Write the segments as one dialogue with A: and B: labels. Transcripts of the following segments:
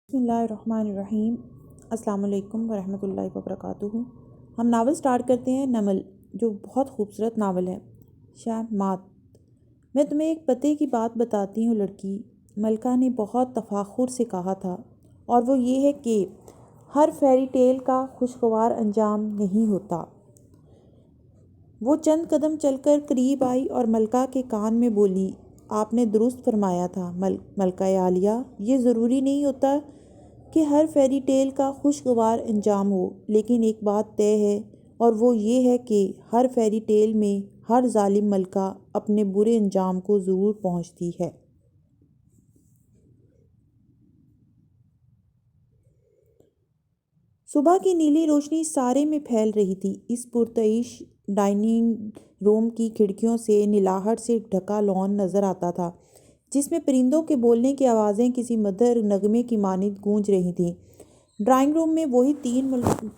A: بسم اللہ الرحمن الرحیم۔ السلام علیکم ورحمۃ اللہ وبرکاتہ۔ ہم ناول سٹارٹ کرتے ہیں نمل، جو بہت خوبصورت ناول ہے۔ شاہ مات، میں تمہیں ایک پتے کی بات بتاتی ہوں لڑکی، ملکہ نے بہت تفاخر سے کہا تھا، اور وہ یہ ہے کہ ہر فیری ٹیل کا خوشگوار انجام نہیں ہوتا۔ وہ چند قدم چل کر قریب آئی اور ملکہ کے کان میں بولی، آپ نے درست فرمایا تھا ملکہ عالیہ، یہ ضروری نہیں ہوتا کہ ہر فیری ٹیل کا خوشگوار انجام ہو، لیکن ایک بات طے ہے، اور وہ یہ ہے کہ ہر فیری ٹیل میں ہر ظالم ملکہ اپنے برے انجام کو ضرور پہنچتی ہے۔ صبح کی نیلی روشنی سارے میں پھیل رہی تھی۔ اس پرتعیش ڈائننگ روم کی کھڑکیوں سے نیلاہٹ سے ڈھکا لان نظر آتا تھا، جس میں پرندوں کے بولنے کی آوازیں کسی مدھر نغمے کی مانند گونج رہی تھیں۔ ڈرائنگ روم میں وہی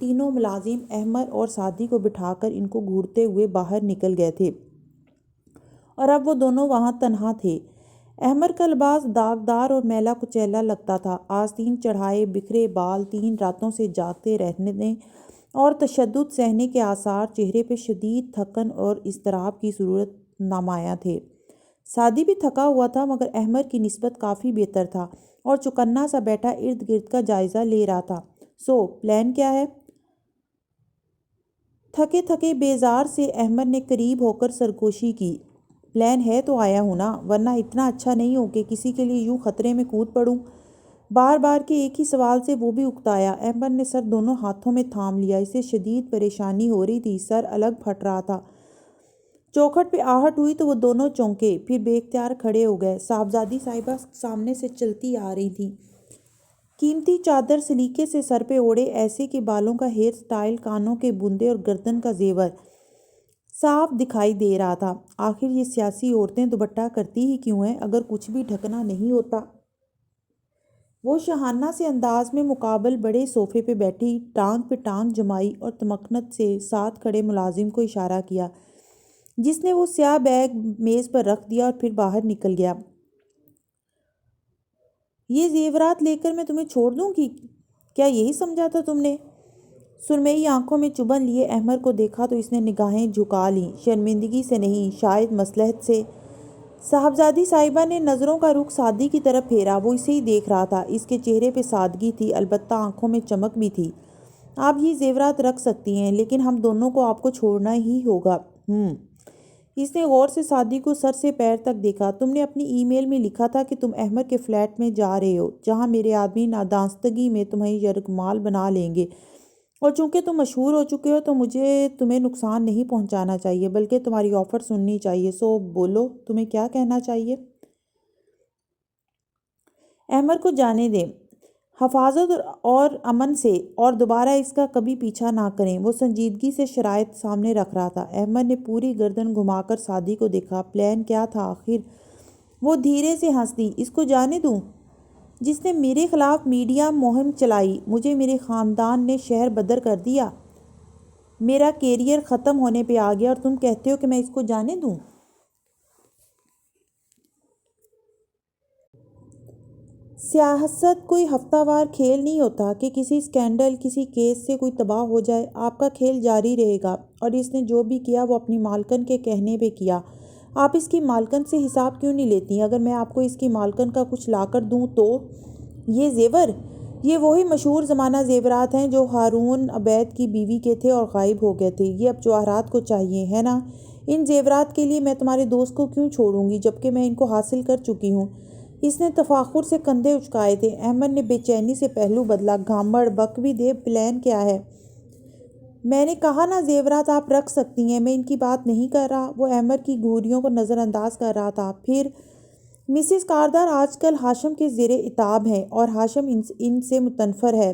A: تینوں ملازم احمر اور سعدی کو بٹھا کر ان کو گھورتے ہوئے باہر نکل گئے تھے، اور اب وہ دونوں وہاں تنہا تھے۔ احمر کا لباس داغدار اور میلا کچیلا لگتا تھا۔ آستین چڑھائے بکھرے بال، 3 راتوں سے جاگتے رہنے اور تشدد سہنے کے آثار، چہرے پہ شدید تھکن اور اضطراب کی صورت نمایاں تھے۔ سعدی بھی تھکا ہوا تھا، مگر احمر کی نسبت کافی بہتر تھا، اور چوکنا سا بیٹھا ارد گرد کا جائزہ لے رہا تھا۔ پلان کیا ہے؟ تھکے تھکے بیزار سے احمر نے قریب ہو کر سرگوشی کی۔ پلان ہے تو آیا ہوں نا، ورنہ اتنا اچھا نہیں ہو کہ کسی کے لیے یوں خطرے میں کود پڑوں۔ بار بار کے ایک ہی سوال سے وہ بھی اکتایا۔ احمر نے سر دونوں ہاتھوں میں تھام لیا، اسے شدید پریشانی ہو رہی تھی، سر الگ پھٹ رہا تھا۔ چوکھٹ پہ آہٹ ہوئی تو وہ دونوں چونکے، پھر بے اختیار کھڑے ہو گئے۔ صاحبزادی صاحبہ سامنے سے چلتی آ رہی تھیں، قیمتی چادر سلیقے سے سر پہ اوڑھے، ایسے کہ بالوں کا ہیئر سٹائل، کانوں کے بندے اور گردن کا زیور صاف دکھائی دے رہا تھا۔ آخر یہ سیاسی عورتیں دوپٹہ کرتی ہی کیوں ہیں اگر کچھ بھی ڈھکنا نہیں ہوتا؟ وہ شاہانہ سے انداز میں مقابل بڑے صوفے پہ بیٹھی، ٹانگ پہ ٹانگ جمائی، اور تمکنت سے ساتھ کھڑے ملازم کو اشارہ کیا، جس نے وہ سیاہ بیگ میز پر رکھ دیا اور پھر باہر نکل گیا۔ یہ زیورات لے کر میں تمہیں چھوڑ دوں گی، کیا یہی سمجھا تھا تم نے؟ سرمئی آنکھوں میں چبھن لیے احمر کو دیکھا تو اس نے نگاہیں جھکا لیں، شرمندگی سے نہیں، شاید مصلحت سے۔ صاحبزادی صاحبہ نے نظروں کا رخ سعدی کی طرف پھیرا، وہ اسے ہی دیکھ رہا تھا۔ اس کے چہرے پہ سادگی تھی، البتہ آنکھوں میں چمک بھی تھی۔ آپ یہ زیورات رکھ سکتی ہیں، لیکن ہم دونوں کو آپ کو چھوڑنا ہی ہوگا۔ اس نے غور سے سعدی کو سر سے پیر تک دیکھا۔ تم نے اپنی ای میل میں لکھا تھا کہ تم احمر کے فلیٹ میں جا رہے ہو، جہاں میرے آدمی نادانستگی میں تمہیں یرغمال بنا لیں گے، اور چونکہ تم مشہور ہو چکے ہو تو مجھے تمہیں نقصان نہیں پہنچانا چاہیے، بلکہ تمہاری آفر سننی چاہیے۔ بولو، تمہیں کیا کہنا چاہیے؟ احمر کو جانے دیں، حفاظت اور امن سے، اور دوبارہ اس کا کبھی پیچھا نہ کریں۔ وہ سنجیدگی سے شرائط سامنے رکھ رہا تھا۔ احمر نے پوری گردن گھما کر سعدی کو دیکھا۔ پلان کیا تھا آخر؟ وہ دھیرے سے ہنس دی۔ اس کو جانے دوں، جس نے میرے خلاف میڈیا مہم چلائی، مجھے میرے خاندان نے شہر بدر کر دیا، میرا کیریئر ختم ہونے پہ آ گیا، اور تم کہتے ہو کہ میں اس کو جانے دوں؟ سیاست کوئی ہفتہ وار کھیل نہیں ہوتا کہ کسی سکینڈل، کسی کیس سے کوئی تباہ ہو جائے۔ آپ کا کھیل جاری رہے گا، اور اس نے جو بھی کیا وہ اپنی مالکن کے کہنے پہ کیا۔ آپ اس کی مالکن سے حساب کیوں نہیں لیتی؟ اگر میں آپ کو اس کی مالکن کا کچھ لا کر دوں تو؟ یہ زیور، یہ وہی مشہور زمانہ زیورات ہیں جو ہارون عبید کی بیوی کے تھے اور غائب ہو گئے تھے۔ یہ اب جواہرات کو چاہیے، ہے نا؟ ان زیورات کے لیے میں تمہارے دوست کو کیوں چھوڑوں گی، جبکہ میں ان کو حاصل کر چکی ہوں؟ اس نے تفاخر سے کندھے اچکائے تھے۔ احمد نے بے چینی سے پہلو بدلا۔ گھامڑ، بک بھی دے، پلان کیا ہے؟ میں نے کہا نا، زیورات آپ رکھ سکتی ہیں، میں ان کی بات نہیں کر رہا۔ وہ احمد کی گھوریوں کو نظر انداز کر رہا تھا۔ پھر مسز کاردار آج کل ہاشم کے زیر عتاب ہیں، اور ہاشم ان سے متنفر ہے۔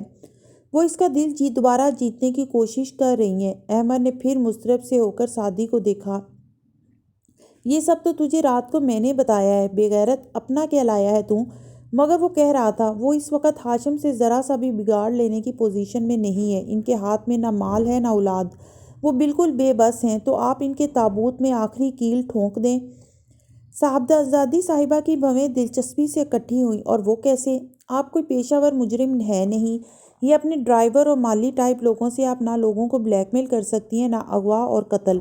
A: وہ اس کا دل دوبارہ جیتنے کی کوشش کر رہی ہیں۔ احمد نے پھر مضطرب سے ہو کر سعدی کو دیکھا۔ یہ سب تو تجھے رات کو میں نے بتایا ہے، بے غیرت، اپنا کیا لایا ہے تو؟ مگر وہ کہہ رہا تھا، وہ اس وقت ہاشم سے ذرا سا بھی بگاڑ لینے کی پوزیشن میں نہیں ہے۔ ان کے ہاتھ میں نہ مال ہے نہ اولاد، وہ بالکل بے بس ہیں۔ تو آپ ان کے تابوت میں آخری کیل ٹھونک دیں۔ صاحبزادی صاحبہ کی بھویں دلچسپی سے اکٹھی ہوئیں۔ اور وہ کیسے؟ آپ کوئی پیشہ ور مجرم ہے نہیں، یہ اپنے ڈرائیور اور مالی ٹائپ لوگوں سے آپ نہ لوگوں کو بلیک میل کر سکتی ہیں، نہ اغوا اور قتل۔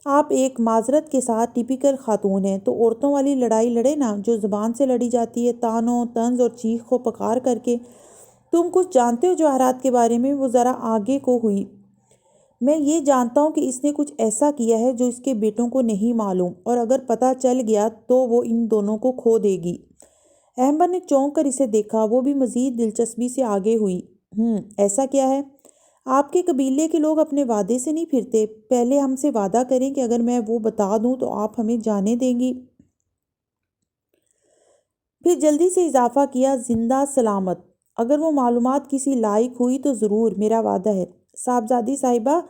A: آپ ایک معذرت کے ساتھ ٹیپیکل خاتون ہیں، تو عورتوں والی لڑائی لڑے نا، جو زبان سے لڑی جاتی ہے، طعنوں طنز اور چیخ و پکار کر کے۔ تم کچھ جانتے ہو جواہرات کے بارے میں؟ وہ ذرا آگے کو ہوئی۔ میں یہ جانتا ہوں کہ اس نے کچھ ایسا کیا ہے جو اس کے بیٹوں کو نہیں معلوم، اور اگر پتہ چل گیا تو وہ ان دونوں کو کھو دے گی۔ احمد نے چونک کر اسے دیکھا، وہ بھی مزید دلچسپی سے آگے ہوئی۔ ایسا کیا ہے؟ آپ کے قبیلے کے لوگ اپنے وعدے سے نہیں پھرتے۔ پہلے ہم سے وعدہ کریں کہ اگر میں وہ بتا دوں تو آپ ہمیں جانے دیں گی۔ پھر جلدی سے اضافہ کیا، زندہ سلامت۔ اگر وہ معلومات کسی لائق ہوئی تو ضرور، میرا وعدہ ہے۔ صاحبزادی صاحبہ،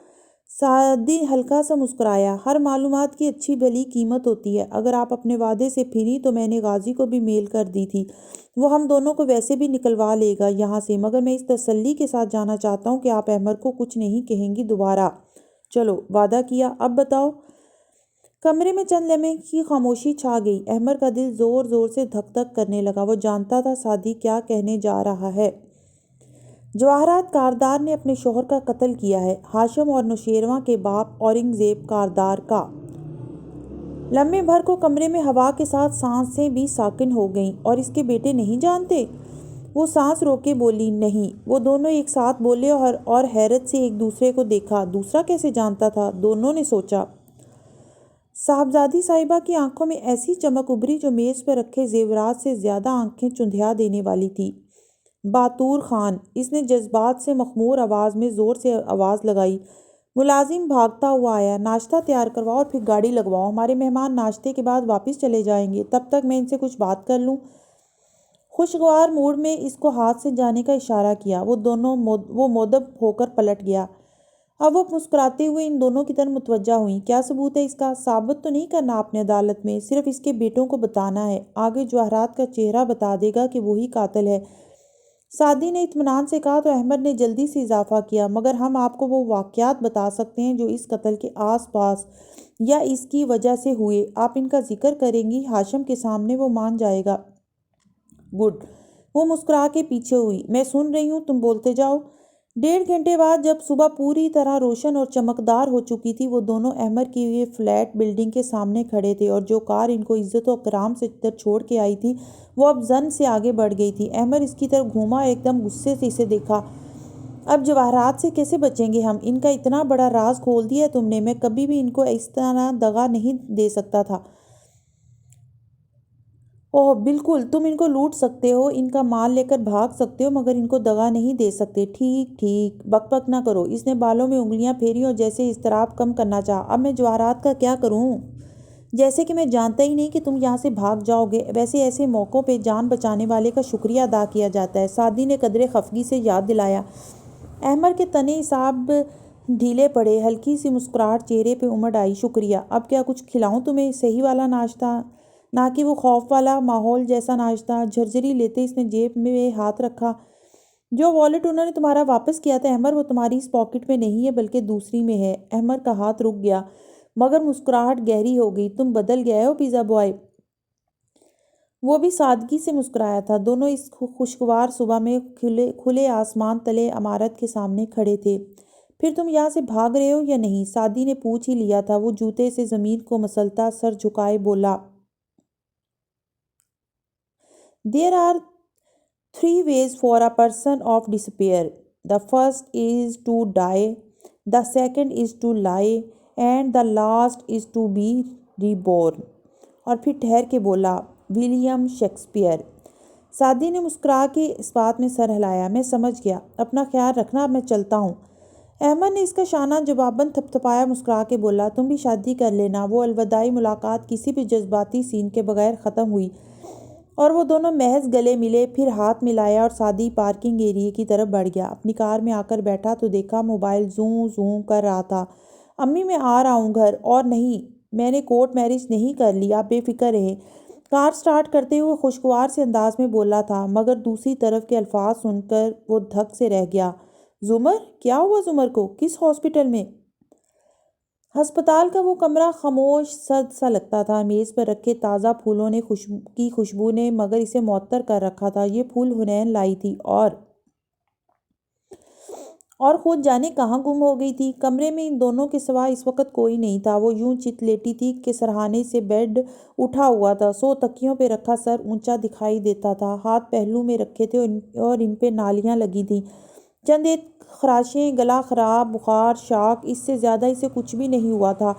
A: سعدی ہلکا سا مسکرایا، ہر معلومات کی اچھی بھلی قیمت ہوتی ہے۔ اگر آپ اپنے وعدے سے پھری تو میں نے غازی کو بھی میل کر دی تھی، وہ ہم دونوں کو ویسے بھی نکلوا لے گا یہاں سے، مگر میں اس تسلی کے ساتھ جانا چاہتا ہوں کہ آپ احمد کو کچھ نہیں کہیں گی دوبارہ۔ چلو، وعدہ کیا، اب بتاؤ۔ کمرے میں چند لمحے کی خاموشی چھا گئی۔ احمد کا دل زور زور سے دھک دھک کرنے لگا، وہ جانتا تھا سعدی کیا کہنے جا رہا ہے۔ جواہرات کاردار نے اپنے شوہر کا قتل کیا ہے، ہاشم اور نوشیروان کے باپ اورنگزیب کاردار کا۔ لمحے بھر کو کمرے میں ہوا کے ساتھ سانسیں بھی ساکن ہو گئیں۔ اور اس کے بیٹے نہیں جانتے؟ وہ سانس روکے بولی۔ نہیں۔ وہ دونوں ایک ساتھ بولے اور حیرت سے ایک دوسرے کو دیکھا۔ دوسرا کیسے جانتا تھا؟ دونوں نے سوچا۔ صاحبزادی صاحبہ کی آنکھوں میں ایسی چمک ابھری جو میز پر رکھے زیورات سے زیادہ آنکھیں چندھیا دینے والی تھی۔ باتور خان، اس نے جذبات سے مخمور آواز میں زور سے آواز لگائی۔ ملازم بھاگتا ہوا آیا۔ ناشتہ تیار کرواؤ اور پھر گاڑی لگواؤ، ہمارے مہمان ناشتے کے بعد واپس چلے جائیں گے، تب تک میں ان سے کچھ بات کر لوں۔ خوشگوار موڈ میں اس کو ہاتھ سے جانے کا اشارہ کیا۔ وہ مؤدب ہو کر پلٹ گیا۔ اب وہ مسکراتے ہوئے ان دونوں کی طرف متوجہ ہوئیں۔ کیا ثبوت ہے اس کا؟ ثابت تو نہیں کرنا آپ نے عدالت میں، صرف اس کے بیٹوں کو بتانا ہے، آگے جواہرات کا چہرہ بتا دے گا کہ وہی قاتل ہے۔ سعدی نے اطمینان سے کہا تو احمد نے جلدی سے اضافہ کیا، مگر ہم آپ کو وہ واقعات بتا سکتے ہیں جو اس قتل کے آس پاس یا اس کی وجہ سے ہوئے۔ آپ ان کا ذکر کریں گی ہاشم کے سامنے، وہ مان جائے گا۔ گڈ۔ وہ مسکرا کے پیچھے ہوئی۔ میں سن رہی ہوں، تم بولتے جاؤ۔ 1.5 گھنٹے بعد جب صبح پوری طرح روشن اور چمکدار ہو چکی تھی، وہ دونوں احمد کی ہوئی فلیٹ بلڈنگ کے سامنے کھڑے تھے، اور جو کار ان کو عزت و اکرام سے ادھر چھوڑ کے آئی تھی وہ اب زن سے آگے بڑھ گئی تھی۔ احمد اس کی طرف گھوما اور ایک دم غصے سے اسے دیکھا۔ اب جواہرات سے کیسے بچیں گے ہم؟ ان کا اتنا بڑا راز کھول دیا ہے تم نے، میں کبھی بھی ان کو اس طرح دغا نہیں دے سکتا تھا۔ اوہ بالکل، تم ان کو لوٹ سکتے ہو، ان کا مال لے کر بھاگ سکتے ہو، مگر ان کو دغا نہیں دے سکتے۔ ٹھیک ٹھیک، بک بک نہ کرو۔ اس نے بالوں میں انگلیاں پھیری اور جیسے اضطراب کم کرنا چاہا۔ اب میں جواہرات کا کیا کروں؟ جیسے کہ میں جانتا ہی نہیں کہ تم یہاں سے بھاگ جاؤ گے، ویسے ایسے موقعوں پہ جان بچانے والے کا شکریہ ادا کیا جاتا ہے، سعدی نے قدرے خفگی سے یاد دلایا۔ احمد کے تنے اعصاب ڈھیلے پڑے، ہلکی سی مسکراہٹ چہرے پہ امڑ آئی۔ شکریہ، اب کیا کچھ کھلاؤں تمہیں؟ صحیح والا ناشتہ، نہ کہ وہ خوف والا ماحول جیسا ناشتہ۔ جھرجھری لیتے اس نے جیب میں ہاتھ رکھا۔ جو والیٹ انہوں نے تمہارا واپس کیا تھا احمد، وہ تمہاری اس پاکٹ میں نہیں ہے بلکہ دوسری میں ہے۔ احمد کا ہاتھ رک گیا، مگر مسکراہٹ گہری ہو گئی۔ تم بدل گئے ہو پیزا بوائے۔ وہ بھی سادگی سے مسکرایا تھا۔ دونوں اس خوشگوار صبح میں کھلے آسمان تلے عمارت کے سامنے کھڑے تھے۔ پھر تم یہاں سے بھاگ رہے ہو یا نہیں؟ سعدی نے پوچھ ہی لیا تھا۔ وہ جوتے سے زمین کو مسلتا سر جھکائے بولا، There are 3 ways for a person of despair. The first is to die, the second is to lie, and the last is to be reborn. اور پھر ٹھہر کے بولا، ولیم شیکسپیئر۔ سعدی نے مسکرا کے اس بات میں سر ہلایا۔ میں سمجھ گیا، اپنا خیال رکھنا، اب میں چلتا ہوں۔ احمد نے اس کا شانہ جواباً تھپ تھپایا، مسکرا کے بولا، تم بھی شادی کر لینا۔ وہ الوداعی ملاقات کسی بھی جذباتی سین کے بغیر ختم ہوئی اور وہ دونوں محض گلے ملے، پھر ہاتھ ملایا اور سعدی پارکنگ ایریے کی طرف بڑھ گیا۔ اپنی کار میں آ کر بیٹھا تو دیکھا موبائل زوں زوں کر رہا تھا۔ امی میں آ رہا ہوں گھر، اور نہیں، میں نے کورٹ میرج نہیں کر لی، آپ بے فکر رہیں۔ کار سٹارٹ کرتے ہوئے خوشگوار سے انداز میں بولا تھا، مگر دوسری طرف کے الفاظ سن کر وہ دھک سے رہ گیا۔ زمر؟ کیا ہوا زمر کو؟ کس ہاسپٹل میں؟ ہسپتال کا وہ کمرہ خاموش سرد سا لگتا تھا۔ میز پر رکھے تازہ پھولوں نے کی خوشبو نے مگر اسے معطر کر رکھا تھا۔ یہ پھول حنین لائی تھی اور خود جانے کہاں گم ہو گئی تھی۔ کمرے میں ان دونوں کے سوا اس وقت کوئی نہیں تھا۔ وہ یوں چت لیٹی تھی کہ سرہانے سے بیڈ اٹھا ہوا تھا۔ سو تکیوں پہ رکھا سر اونچا دکھائی دیتا تھا۔ ہاتھ پہلو میں رکھے تھے اور ان پہ نالیاں لگی تھیں۔ چند ایک خراشیں، گلا خراب، بخار، شاک، اس سے زیادہ اسے کچھ بھی نہیں ہوا تھا۔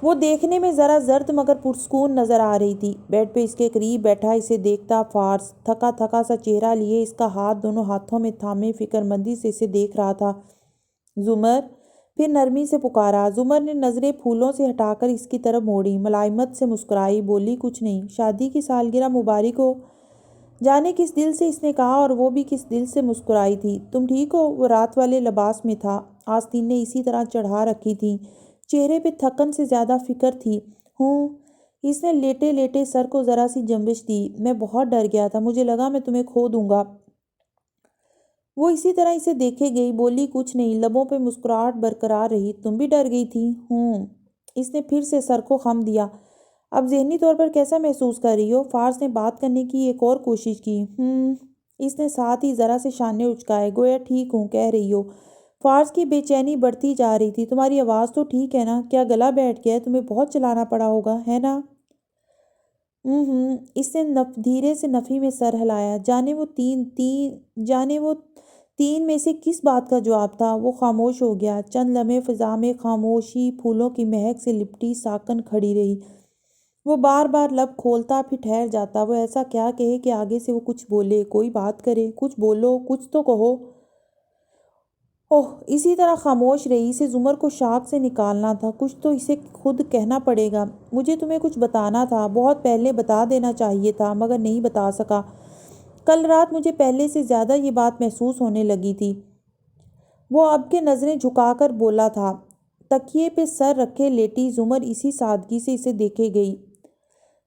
A: وہ دیکھنے میں ذرا زرد مگر پرسکون نظر آ رہی تھی۔ بیڈ پہ اس کے قریب بیٹھا اسے دیکھتا فارس تھکا تھکا سا چہرہ لیے اس کا ہاتھ دونوں ہاتھوں میں تھامے فکر مندی سے اسے دیکھ رہا تھا۔ زمر، پھر نرمی سے پکارا۔ زمر نے نظریں پھولوں سے ہٹا کر اس کی طرف موڑی، ملائمت سے مسکرائی، بولی کچھ نہیں۔ شادی کی سالگرہ مبارک ہو۔ جانے کس دل سے اس نے کہا اور وہ بھی کس دل سے مسکرائی تھی۔ تم ٹھیک ہو؟ وہ رات والے لباس میں تھا۔ آستین نے اسی طرح چڑھا رکھی تھی۔ چہرے پہ تھکن سے زیادہ فکر تھی۔ ہوں۔ اس نے لیٹے لیٹے سر کو ذرا سی جنبش دی۔ میں بہت ڈر گیا تھا، مجھے لگا میں تمہیں کھو دوں گا۔ وہ اسی طرح اسے دیکھے گئی، بولی کچھ نہیں، لبوں پہ مسکراہٹ برقرار رہی۔ تم بھی ڈر گئی تھی؟ ہوں۔ اس نے پھر سے سر کو خم دیا۔ اب ذہنی طور پر کیسا محسوس کر رہی ہو؟ فارس نے بات کرنے کی ایک اور کوشش کی۔ اس نے ساتھ ہی ذرا سے شانے اچکائے، گویا ٹھیک ہوں کہہ رہی ہو۔ فارس کی بے چینی بڑھتی جا رہی تھی۔ تمہاری آواز تو ٹھیک ہے نا؟ کیا گلا بیٹھ گیا ہے؟ تمہیں بہت چلانا پڑا ہوگا، ہے نا؟ اس نے دھیرے سے نفی میں سر ہلایا۔ جانے وہ تین میں سے کس بات کا جواب تھا؟ وہ خاموش ہو گیا۔ چند لمحے فضا میں خاموشی پھولوں کی مہک سے لپٹی ساکن کھڑی رہی۔ وہ بار بار لب کھولتا پھر ٹھہر جاتا۔ وہ ایسا کیا کہے کہ آگے سے وہ کچھ بولے، کوئی بات کرے، کچھ بولو، کچھ تو کہو۔ اسی طرح خاموش رہی۔ اسے زمر کو شاک سے نکالنا تھا، کچھ تو اسے خود کہنا پڑے گا۔ مجھے تمہیں کچھ بتانا تھا، بہت پہلے بتا دینا چاہیے تھا مگر نہیں بتا سکا۔ کل رات مجھے پہلے سے زیادہ یہ بات محسوس ہونے لگی تھی۔ وہ اب کے نظریں جھکا کر بولا تھا۔ تکیے پہ سر رکھے لیٹی زمر اسی سادگی سے اسے دیکھے گئی۔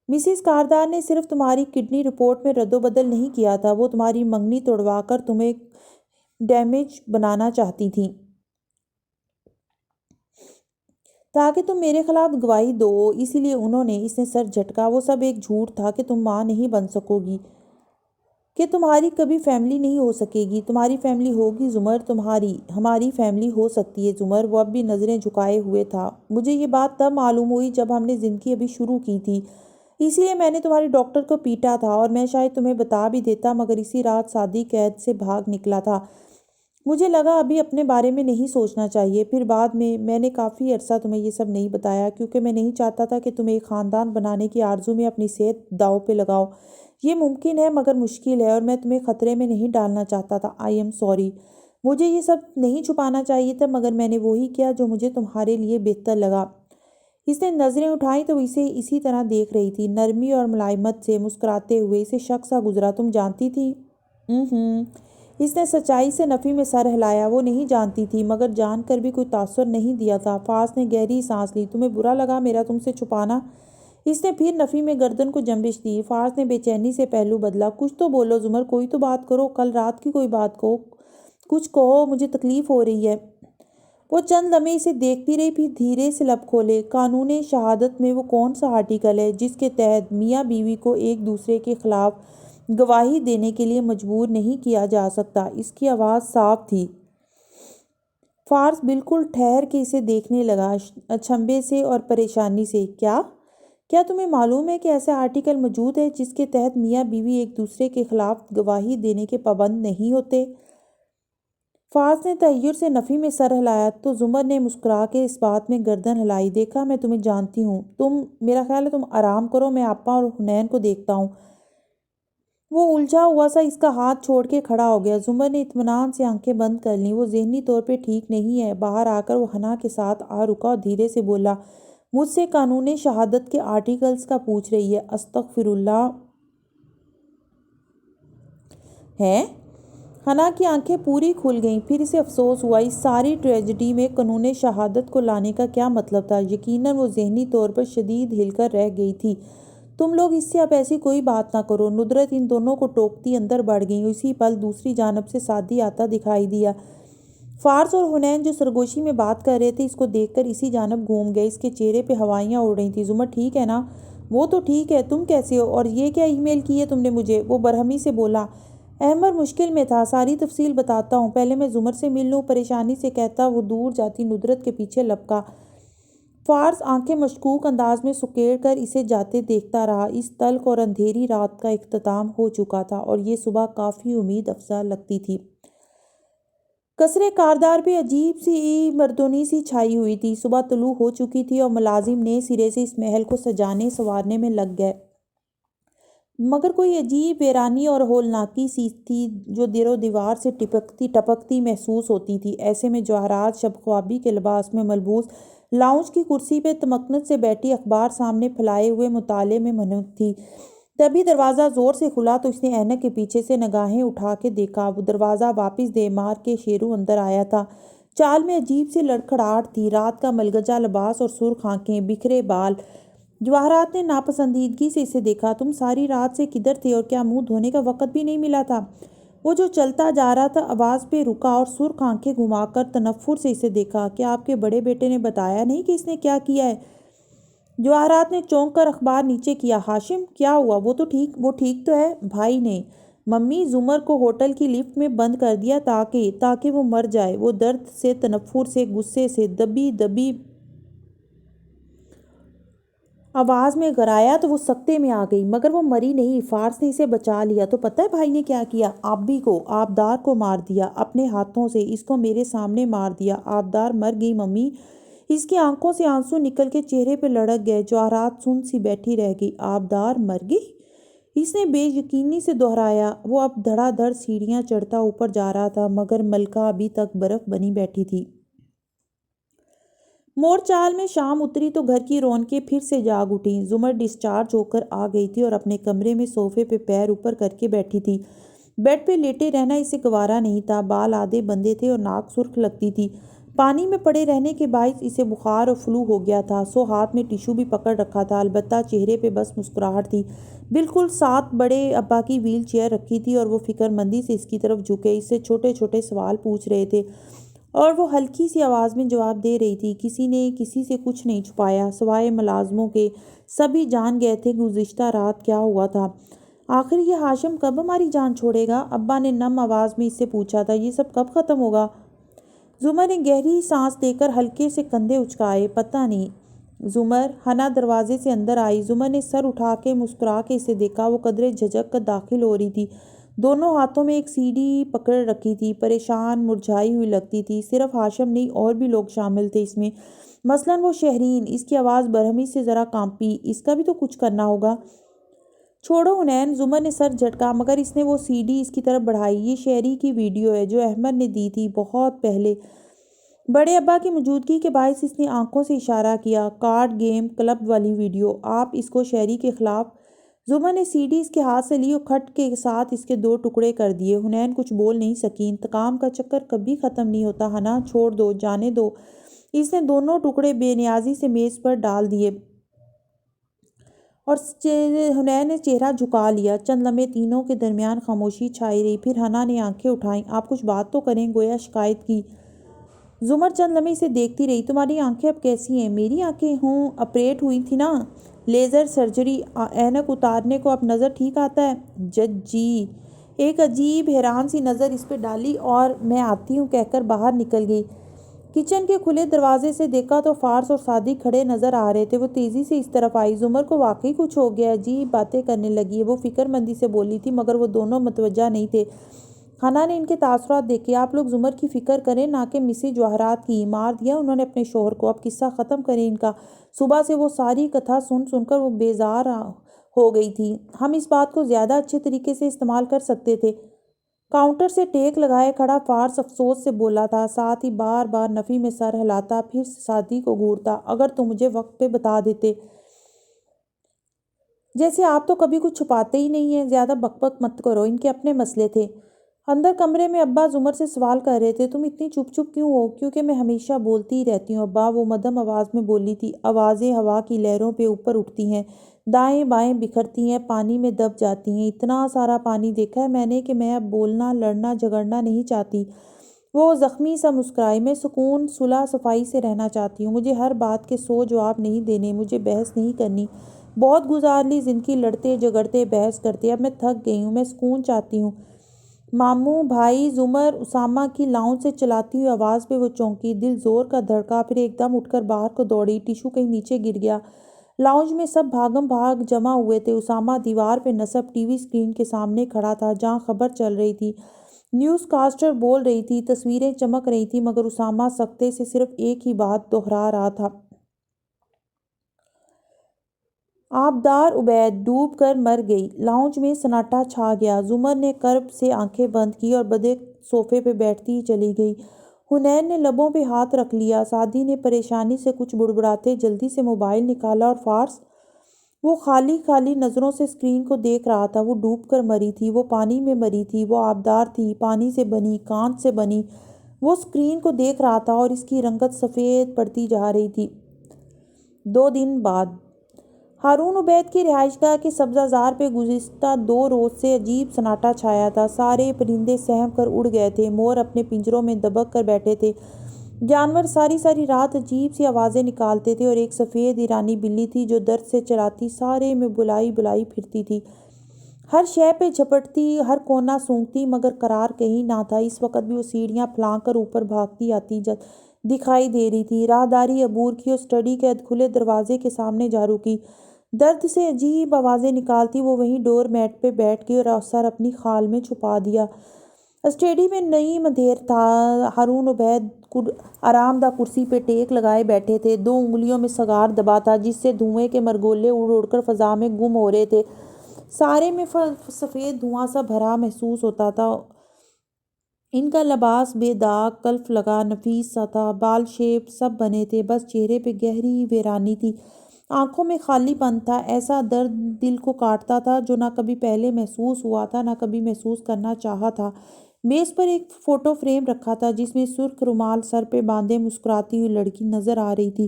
A: مسز کاردار نے صرف تمہاری کڈنی رپورٹ میں رد و بدل نہیں کیا تھا، وہ تمہاری منگنی توڑوا کر تمہیں ڈیمیج بنانا چاہتی تھیں تاکہ تم میرے خلاف گواہی دو، اسی لیے انہوں نے۔ اس نے سر جھٹکا۔ وہ سب ایک جھوٹ تھا کہ تم ماں نہیں بن سکو گی، کہ تمہاری کبھی فیملی نہیں ہو سکے گی۔ تمہاری فیملی ہوگی زمر، ہماری فیملی ہو سکتی ہے زمر۔ وہ اب بھی نظریں جھکائے ہوئے تھا۔ مجھے یہ بات تب معلوم ہوئی جب ہم نے زندگی ابھی شروع کی تھی، اسی لیے میں نے تمہارے ڈاکٹر کو پیٹا تھا، اور میں شاید تمہیں بتا بھی دیتا مگر اسی رات سادی قید سے بھاگ نکلا تھا۔ مجھے لگا ابھی اپنے بارے میں نہیں سوچنا چاہیے۔ پھر بعد میں نے کافی عرصہ تمہیں یہ سب نہیں بتایا کیونکہ میں نہیں چاہتا تھا کہ تم ایک خاندان بنانے کی آرزو میں اپنی صحت داؤ پہ لگاؤ۔ یہ ممکن ہے مگر مشکل ہے، اور میں تمہیں خطرے میں نہیں ڈالنا چاہتا تھا۔ I am sorry. مجھے یہ سب نہیں چھپانا چاہیے تھا مگر میں نے وہی کیا جو مجھے تمہارے لیے بہتر لگا۔ اس نے نظریں اٹھائیں تو اسے اسی طرح دیکھ رہی تھی، نرمی اور ملائمت سے، مسکراتے ہوئے۔ اسے شک سا گزرا، تم جانتی تھی؟ اس نے سچائی سے نفی میں سر ہلایا۔ وہ نہیں جانتی تھی مگر جان کر بھی کوئی تاثر نہیں دیا تھا۔ فارس نے گہری سانس لی۔ تمہیں برا لگا میرا تم سے چھپانا؟ اس نے پھر نفی میں گردن کو جنبش دی۔ فارس نے بے چینی سے پہلو بدلا۔ کچھ تو بولو زمر، کوئی تو بات کرو، کل رات کی کوئی بات کہو، کچھ کہو، مجھے تکلیف ہو رہی ہے۔ وہ چند لمحے اسے دیکھتی رہی پھر دھیرے سے لب کھولے۔ قانون شہادت میں وہ کون سا آرٹیکل ہے جس کے تحت میاں بیوی کو ایک دوسرے کے خلاف گواہی دینے کے لیے مجبور نہیں کیا جا سکتا؟ اس کی آواز صاف تھی۔ فارس بالکل ٹھہر کے اسے دیکھنے لگا، اچنبھے سے اور پریشانی سے۔ کیا تمہیں معلوم ہے کہ ایسا آرٹیکل موجود ہے جس کے تحت میاں بیوی ایک دوسرے کے خلاف گواہی دینے کے پابند نہیں ہوتے؟ فارس نے تحیر سے نفی میں سر ہلایا تو زمر نے مسکرا کے اس بات میں گردن ہلائی۔ دیکھا، میں تمہیں جانتی ہوں۔ میرا خیال ہے تم آرام کرو، میں آپا اور حنین کو دیکھتا ہوں۔ وہ الجھا ہوا سا اس کا ہاتھ چھوڑ کے کھڑا ہو گیا۔ زمر نے اطمینان سے آنکھیں بند کر لیں۔ وہ ذہنی طور پہ ٹھیک نہیں ہے۔ باہر آ کر وہ حنا کے ساتھ آ رکا اور دھیرے سے بولا، مجھ سے قانون شہادت کے آرٹیکلز کا پوچھ رہی ہے؟ استغفر اللہ۔ ہیں؟ حنا کی آنکھیں پوری کھل گئیں۔ پھر اسے افسوس ہوا، اس ساری ٹریجڈی میں قانون شہادت کو لانے کا کیا مطلب تھا؟ یقیناً وہ ذہنی طور پر شدید ہل کر رہ گئی تھی۔ تم لوگ اس سے اب ایسی کوئی بات نہ کرو۔ ندرت ان دونوں کو ٹوکتی اندر بڑھ گئی۔ اسی پل دوسری جانب سے سادی آتا دکھائی دیا۔ فارس اور حنین جو سرگوشی میں بات کر رہے تھے اس کو دیکھ کر اسی جانب گھوم گئے۔ اس کے چہرے پہ ہوائیاں اڑ رہی تھیں۔ زمر ٹھیک ہے نا؟ وہ تو ٹھیک ہے، تم کیسے ہو؟ اور یہ کیا ای میل کی ہے تم نے مجھے؟ وہ برہمی سے بولا۔ احمد مشکل میں تھا، ساری تفصیل بتاتا ہوں، پہلے میں زمر سے مل لوں، پریشانی سے کہتا وہ دور جاتی ندرت کے پیچھے لپکا۔ فارس آنکھیں مشکوک انداز میں سکیڑ کر اسے جاتے دیکھتا رہا۔ اس تلخ اور اندھیری رات کا اختتام ہو چکا تھا اور یہ صبح کافی امید افزا لگتی تھی۔ قصرِ کاردار پہ عجیب سی مردونی سی چھائی ہوئی تھی۔ صبح طلوع ہو چکی تھی اور ملازم نئے سرے سے اس محل کو سجانے سنوارنے میں لگ گئے، مگر کوئی عجیب ویرانی اور ہولناکی سی تھی جو در و دیوار سے ٹپکتی محسوس ہوتی تھی۔ ایسے میں جواہرات شب خوابی کے لباس میں ملبوس لاؤنج کی کرسی پہ تمکنت سے بیٹھی اخبار سامنے پھیلائے ہوئے مطالعے میں منہمک تھی۔ تبھی دروازہ زور سے کھلا تو اس نے اینک کے پیچھے سے نگاہیں اٹھا کے دیکھا۔ وہ دروازہ واپس دے مار کے شیرو اندر آیا تھا۔ چال میں عجیب سی لڑکھڑاہٹ تھی، رات کا ملگجا لباس اور سرخ آنکھیں، بکھرے بال۔ جواہرات نے ناپسندیدگی سے اسے دیکھا۔ تم ساری رات سے کدھر تھے اور کیا منہ دھونے کا وقت بھی نہیں ملا تھا؟ وہ جو چلتا جا رہا تھا آواز پہ رکا اور سرخ آنکھیں گھما کر تنفر سے اسے دیکھا۔ کیا آپ کے بڑے بیٹے نے بتایا نہیں کہ اس نے کیا کیا ہے؟ جواہرات نے چونک کر اخبار نیچے کیا۔ ہاشم کیا ہوا؟ وہ ٹھیک تو ہے؟ بھائی نے ممی زمر کو ہوٹل کی لفٹ میں بند کر دیا تاکہ وہ مر جائے۔ وہ درد سے، تنفر سے، غصے سے دبی آواز میں گرایا تو وہ سکتے میں آ گئی۔ مگر وہ مری نہیں، فارس نے اسے بچا لیا۔ تو پتہ ہے بھائی نے کیا کیا؟ آبی کو، آبدار کو مار دیا اپنے ہاتھوں سے، اس کو میرے سامنے مار دیا۔ آبدار مر گئی ممی؟ اس کی آنکھوں سے آنسو نکل کے چہرے پہ لڑک گئے۔ جواہرات سن سی بیٹھی رہ گئی۔ آبدار مر گئی؟ اس نے بے یقینی سے دہرایا۔ وہ اب دھڑا دھڑ سیڑھیاں چڑھتا اوپر جا رہا تھا، مگر ملکہ ابھی تک برف بنی بیٹھی تھی۔ موڑ چال میں شام اتری تو گھر کی رونقیں پھر سے جاگ اٹھیں۔ زمر ڈسچارج ہو کر آ گئی تھی اور اپنے کمرے میں صوفے پہ پیر اوپر کر کے بیٹھی تھی۔ بیڈ پہ لیٹے رہنا اسے گوارا نہیں تھا۔ بال آدھے بندھے تھے اور ناک سرخ لگتی تھی۔ پانی میں پڑے رہنے کے باعث اسے بخار اور فلو ہو گیا تھا۔ سو ہاتھ میں ٹیشو بھی پکڑ رکھا تھا، البتہ چہرے پہ بس مسکراہٹ تھی۔ بالکل ساتھ بڑے ابا کی ویل چیئر رکھی تھی اور وہ فکر مندی سے اس کی طرف جھکے اس سے چھوٹے چھوٹے سوال پوچھ رہے تھے اور وہ ہلکی سی آواز میں جواب دے رہی تھی۔ کسی نے کسی سے کچھ نہیں چھپایا سوائے ملازموں کے۔ سبھی جان گئے تھے کہ گزشتہ رات کیا ہوا تھا۔ آخر یہ ہاشم کب ہماری جان چھوڑے گا؟ ابا نے نم آواز میں اس سے پوچھا تھا۔ یہ سب کب ختم ہوگا؟ زمر نے گہری سانس لے کر ہلکے سے کندھے اچکائے۔ پتہ نہیں زمر۔ حنا دروازے سے اندر آئی۔ زمر نے سر اٹھا کے مسکرا کے اسے دیکھا۔ وہ قدرے جھجک کر داخل ہو رہی تھی، دونوں ہاتھوں میں ایک سی ڈی پکڑ رکھی تھی، پریشان، مرجھائی ہوئی لگتی تھی۔ صرف ہاشم نہیں اور بھی لوگ شامل تھے اس میں، مثلاً وہ شہرین۔ اس کی آواز برہمی سے ذرا کانپی۔ اس کا بھی تو کچھ کرنا ہوگا۔ چھوڑو حنین، زمر نے سر جھٹکا، مگر اس نے وہ سی ڈی اس کی طرف بڑھائی۔ یہ شہری کی ویڈیو ہے جو احمد نے دی تھی بہت پہلے۔ بڑے ابا کی موجودگی کے باعث اس نے آنکھوں سے اشارہ کیا۔ کارڈ گیم کلب والی ویڈیو۔ آپ اس کو شہری کے خلاف؟ زمر نے سی ڈی اس کے ہاتھ سے لی اور کھٹ کے ساتھ اس کے 2 ٹکڑے کر دیے۔ حنین کچھ بول نہیں سکی۔ انتقام کا چکر کبھی ختم نہیں ہوتا حنا، چھوڑ دو، جانے دو۔ اس نے دونوں ٹکڑے بے نیازی سے میز پر ڈال دیے اور حنین نے چہرہ جھکا لیا۔ چند لمحے تینوں کے درمیان خاموشی چھائی رہی، پھر حنا نے آنکھیں اٹھائیں۔ آپ کچھ بات تو کریں، گویا شکایت کی۔ زمر چند لمحے اسے دیکھتی رہی۔ تمہاری آنکھیں اب کیسی ہیں؟ میری آنکھیں؟ آپریٹ ہوئی تھی نا، لیزر سرجری، اینک اتارنے کو اب نظر ٹھیک آتا ہے؟ جج جی۔ ایک عجیب حیران سی نظر اس پہ ڈالی اور میں آتی ہوں کہہ کر باہر نکل گئی۔ کچن کے کھلے دروازے سے دیکھا تو فارس اور صادق کھڑے نظر آ رہے تھے۔ وہ تیزی سے اس طرف آئی۔ زمر کو واقعی کچھ ہو گیا، عجیب باتیں کرنے لگی ہے۔ وہ فکر مندی سے بولی تھی مگر وہ دونوں متوجہ نہیں تھے۔ حنا نے ان کے تاثرات دیکھے۔ آپ لوگ زمر کی فکر کریں نہ کہ مسز جواہرات کی۔ مار دیا انہوں نے اپنے شوہر کو، اب قصہ ختم کریں ان کا۔ صبح سے وہ ساری کتھا سن کر وہ بیزار ہو گئی تھی۔ ہم اس بات کو زیادہ اچھے طریقے سے استعمال کر سکتے تھے۔ کاؤنٹر سے ٹیک لگائے کھڑا فارس افسوس سے بولا تھا، ساتھ ہی بار بار نفی میں سر ہلاتا، پھر صادق کو گھورتا۔ اگر تم مجھے وقت پہ بتا دیتے۔ جیسے آپ تو کبھی کچھ چھپاتے ہی نہیں ہیں۔ زیادہ بک بک مت کرو، ان کے اپنے مسئلے تھے۔ اندر کمرے میں ابا زمر سے سوال کر رہے تھے، تم اتنی چپ چپ کیوں ہو؟ کیونکہ میں ہمیشہ بولتی ہی رہتی ہوں ابا، وہ مدھم آواز میں بولی تھی۔ آوازیں ہوا کی لہروں پہ اوپر اٹھتی ہیں، دائیں بائیں بکھرتی ہیں، پانی میں دب جاتی ہیں۔ اتنا سارا پانی دیکھا ہے میں نے کہ میں اب بولنا، لڑنا جھگڑنا نہیں چاہتی۔ وہ زخمی سا مسکرائی۔ میں سکون صلح صفائی سے رہنا چاہتی ہوں، مجھے ہر بات کے 100 جواب نہیں دینے، مجھے بحث نہیں کرنی۔ بہت گزار لی زندگی لڑتے جھگڑتے بحث کرتے، اب میں تھک گئی ہوں، میں سکون چاہتی ہوں۔ ماموں بھائی زمر اسامہ کی لاؤنج سے چلاتی ہوئی آواز پہ وہ چونکی، دل زور کا دھڑکا، پھر ایک دم اٹھ کر باہر کو دوڑی۔ ٹیشو کہیں نیچے گر گیا۔ لاؤنج میں سب بھاگم بھاگ جمع ہوئے تھے۔ اسامہ دیوار پہ نصب ٹی وی اسکرین کے سامنے کھڑا تھا جہاں خبر چل رہی تھی۔ نیوز کاسٹر بول رہی تھی، تصویریں چمک رہی تھیں، مگر اسامہ سکتے سے صرف ایک ہی بات دہرا رہا تھا۔ آبدار عبید ڈوب کر مر گئی۔ لاؤنج میں سناٹا چھا گیا۔ زمر نے کرب سے آنکھیں بند کی اور بدق صوفے پہ بیٹھتی ہی چلی گئی۔ حنین نے لبوں پہ ہاتھ رکھ لیا۔ سعدی نے پریشانی سے کچھ بڑبڑاتے جلدی سے موبائل نکالا اور فارس۔ وہ خالی خالی نظروں سے اسکرین کو دیکھ رہا تھا۔ وہ ڈوب کر مری تھی، وہ پانی میں مری تھی، وہ آبدار تھی، پانی سے بنی، کانچ سے بنی۔ وہ اسکرین کو دیکھ رہا تھا اور اس کی رنگت سفید پڑتی جا رہی تھی۔ 2 دن بعد ہارون عبید کی رہائش گاہ کے سبزہ زار پہ گزشتہ 2 روز سے عجیب سناٹا چھایا تھا۔ سارے پرندے سہم کر اڑ گئے تھے، مور اپنے پنجروں میں دبک کر بیٹھے تھے، جانور ساری ساری رات عجیب سی آوازیں نکالتے تھے، اور ایک سفید ایرانی بلی تھی جو درد سے چلاتی سارے میں بلائی بلائی پھرتی تھی، ہر شے پہ جھپٹتی، ہر کونا سونگھتی، مگر قرار کہیں نہ تھا۔ اس وقت بھی وہ سیڑھیاں پھلانگ کر اوپر بھاگتی آتی دکھائی دے رہی تھی۔ راہداری عبور کی اور اسٹڈی کے کھلے دروازے کے سامنے جا رکی۔ درد سے عجیب آوازیں نکالتی وہ وہیں ڈور میٹ پہ بیٹھ گئی اور سر اپنی خال میں چھپا دیا۔ اسٹڈی میں نئی اندھیر تھا۔ ہارون عبید آرام دہ کرسی پہ ٹیک لگائے بیٹھے تھے۔ 2 انگلیوں میں سگار دبا تھا جس سے دھوئیں کے مرگولے اڑ اڑ کر فضا میں گم ہو رہے تھے۔ سارے میں سفید دھواں سا بھرا محسوس ہوتا تھا۔ ان کا لباس بے داغ، کلف لگا، نفیس سا تھا، بال شیپ سب بنے تھے، بس چہرے پہ گہری ویرانی تھی، آنکھوں میں خالی پن تھا۔ ایسا درد دل کو کاٹتا تھا جو نہ کبھی پہلے محسوس ہوا تھا، نہ کبھی محسوس کرنا چاہا تھا۔ میز پر ایک فوٹو فریم رکھا تھا جس میں سرخ رومال سر پہ باندھے مسکراتی ہوئی لڑکی نظر آ رہی تھی۔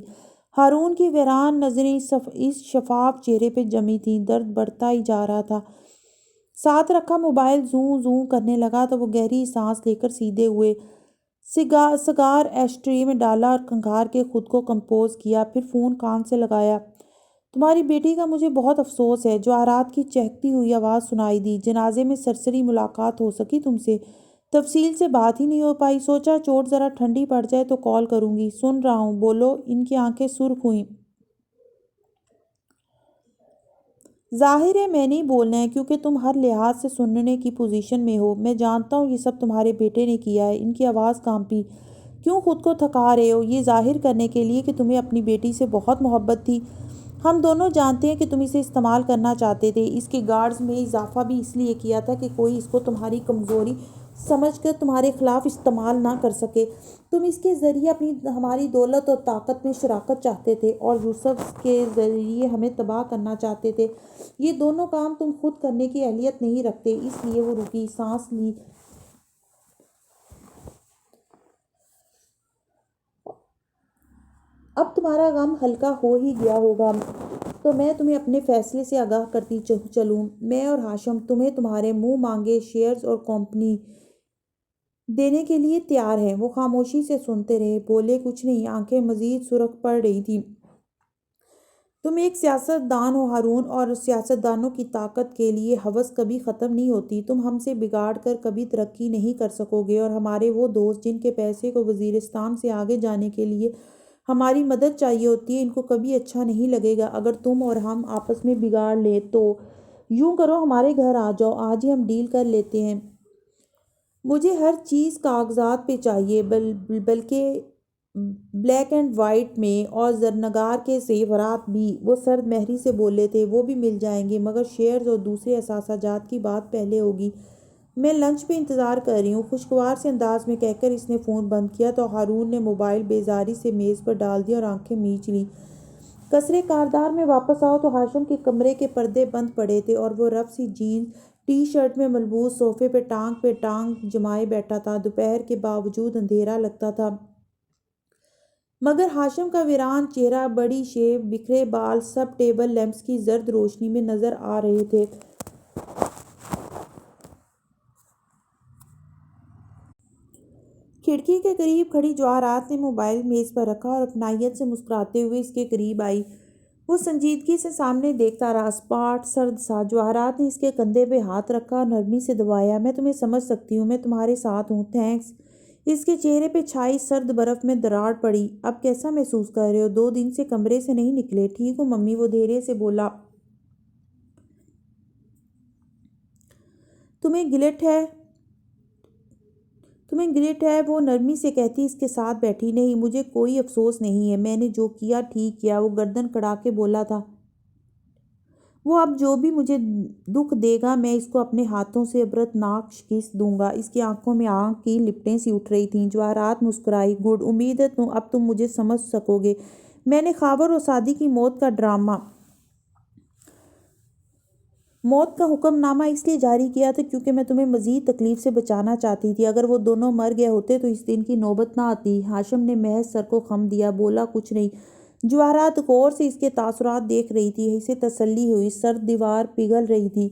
A: ہارون کی ویران نظریں اس شفاف چہرے پہ جمی تھیں۔ درد بڑھتا ہی جا رہا تھا۔ ساتھ رکھا موبائل زوں زوں کرنے لگا تو وہ گہری سانس لے کر سیدھے ہوئے، سگار ایش ٹرے میں ڈالا اور کھنگھار کے خود کو کمپوز کیا، پھر فون کان سے لگایا۔ تمہاری بیٹی کا مجھے بہت افسوس ہے، جواہرات کی چہکتی ہوئی آواز سنائی دی۔ جنازے میں سرسری ملاقات ہو سکی تم سے؟ تفصیل سے بات ہی نہیں ہو پائی، سوچا چوٹ ذرا ٹھنڈی پڑ جائے تو کال کروں گی۔ سن رہا ہوں، بولو۔ ان کی آنکھیں سرخ ہوئیں۔ ظاہر ہے میں نہیں بولنا ہے کیونکہ تم ہر لحاظ سے سننے کی پوزیشن میں ہو۔ میں جانتا ہوں یہ سب تمہارے بیٹے نے کیا ہے۔ ان کی آواز کانپی۔ کیوں خود کو تھکا رہے ہو؟ یہ ظاہر کرنے کے لیے کہ تمہیں اپنی بیٹی سے بہت محبت تھی۔ ہم دونوں جانتے ہیں کہ تم اسے استعمال کرنا چاہتے تھے۔ اس کے گارڈز میں اضافہ بھی اس لیے کیا تھا کہ کوئی اس کو تمہاری کمزوری سمجھ کر تمہارے خلاف استعمال نہ کر سکے۔ تم اس کے ذریعے ہماری دولت اور طاقت میں شراکت چاہتے تھے اور یوسف کے ذریعے ہمیں تباہ کرنا چاہتے تھے۔ یہ دونوں کام تم خود کرنے کی اہلیت نہیں رکھتے۔ اس لیے وہ رکی، سانس لی۔ اب تمہارا غم ہلکا ہو ہی گیا ہوگا تو میں تمہیں اپنے فیصلے سے آگاہ کرتی چلوں۔ میں اور ہاشم تمہیں تمہارے منہ مانگے شیئرز اور کمپنی دینے کے لیے تیار ہیں۔ وہ خاموشی سے سنتے رہے، بولے کچھ نہیں۔ آنکھیں مزید سرخ پڑ رہی تھیں۔ تم ایک سیاست دان ہو ہارون، اور سیاست دانوں کی طاقت کے لیے ہوس کبھی ختم نہیں ہوتی۔ تم ہم سے بگاڑ کر کبھی ترقی نہیں کر سکو گے، اور ہمارے وہ دوست جن کے پیسے کو وزیرستان سے آگے جانے کے لیے ہماری مدد چاہیے ہوتی ہے، ان کو کبھی اچھا نہیں لگے گا اگر تم اور ہم آپس میں بگاڑ لیں۔ تو یوں کرو، ہمارے گھر آ جاؤ، آج ہی ہم ڈیل کر لیتے ہیں۔ مجھے ہر چیز کاغذات پہ چاہیے، بلکہ بلیک اینڈ وائٹ میں، اور زرنگار کے زیورات بھی۔ وہ سرد مہری سے بولے تھے، وہ بھی مل جائیں گے، مگر شیئرز اور دوسرے اثاثہ جات کی بات پہلے ہوگی۔ میں لنچ پہ انتظار کر رہی ہوں، خوشگوار سے انداز میں کہہ کر اس نے فون بند کیا تو ہارون نے موبائل بیزاری سے میز پر ڈال دیا اور آنکھیں میچ لیں۔ قصرِ کاردار میں واپس آؤ تو ہاشم کے کمرے کے پردے بند پڑے تھے اور وہ رف سی جینز ٹی شرٹ میں ملبوس صوفے پہ ٹانگ جمائے بیٹھا تھا۔ دوپہر کے باوجود اندھیرا لگتا تھا، مگر ہاشم کا ویران چہرہ، بڑی شیو، بکھرے بال، سب ٹیبل لیمپس کی زرد روشنی میں نظر آ رہے تھے۔ کھڑکی کے قریب کھڑی جواہرات نے موبائل میز پر رکھا اور اپنائیت سے مسکراتے ہوئے اس کے قریب آئی۔ وہ سنجیدگی سے سامنے دیکھتا رہا، اسپاٹ سرد سا۔ جواہرات نے اس کے کندھے پہ ہاتھ رکھا اور نرمی سے دبایا۔ میں تمہیں سمجھ سکتی ہوں، میں تمہارے ساتھ ہوں، تھینکس۔ اس کے چہرے پہ چھائی سرد برف میں دراڑ پڑی۔ اب کیسا محسوس کر رہے ہو؟ 2 دن سے کمرے سے نہیں نکلے؟ ٹھیک ہوں ممی، وہ دھیرے سے بولا۔ تمہیں گلٹ ہے؟ وہ نرمی سے کہتی اس کے ساتھ بیٹھی۔ نہیں، مجھے کوئی افسوس نہیں ہے، میں نے جو کیا ٹھیک کیا۔ وہ گردن کڑا کے بولا تھا۔ وہ اب جو بھی مجھے دکھ دے گا میں اس کو اپنے ہاتھوں سے عبرتناک شکست دوں گا۔ اس کی آنکھوں میں آگ کی لپٹیں سی اٹھ رہی تھیں۔ جواہرات مسکرائی۔ گڈ، امید ہے اب تم مجھے سمجھ سکو گے۔ میں نے خاور اور سعدی کی موت کا حکم نامہ اس لیے جاری کیا تھا کیونکہ میں تمہیں مزید تکلیف سے بچانا چاہتی تھی۔ اگر وہ دونوں مر گئے ہوتے تو اس دن کی نوبت نہ آتی۔ ہاشم نے محض سر کو خم دیا، بولا کچھ نہیں۔ جواہرات غور سے اس کے تاثرات دیکھ رہی تھی۔ اسے تسلی ہوئی۔ سرد دیوار پگھل رہی تھی۔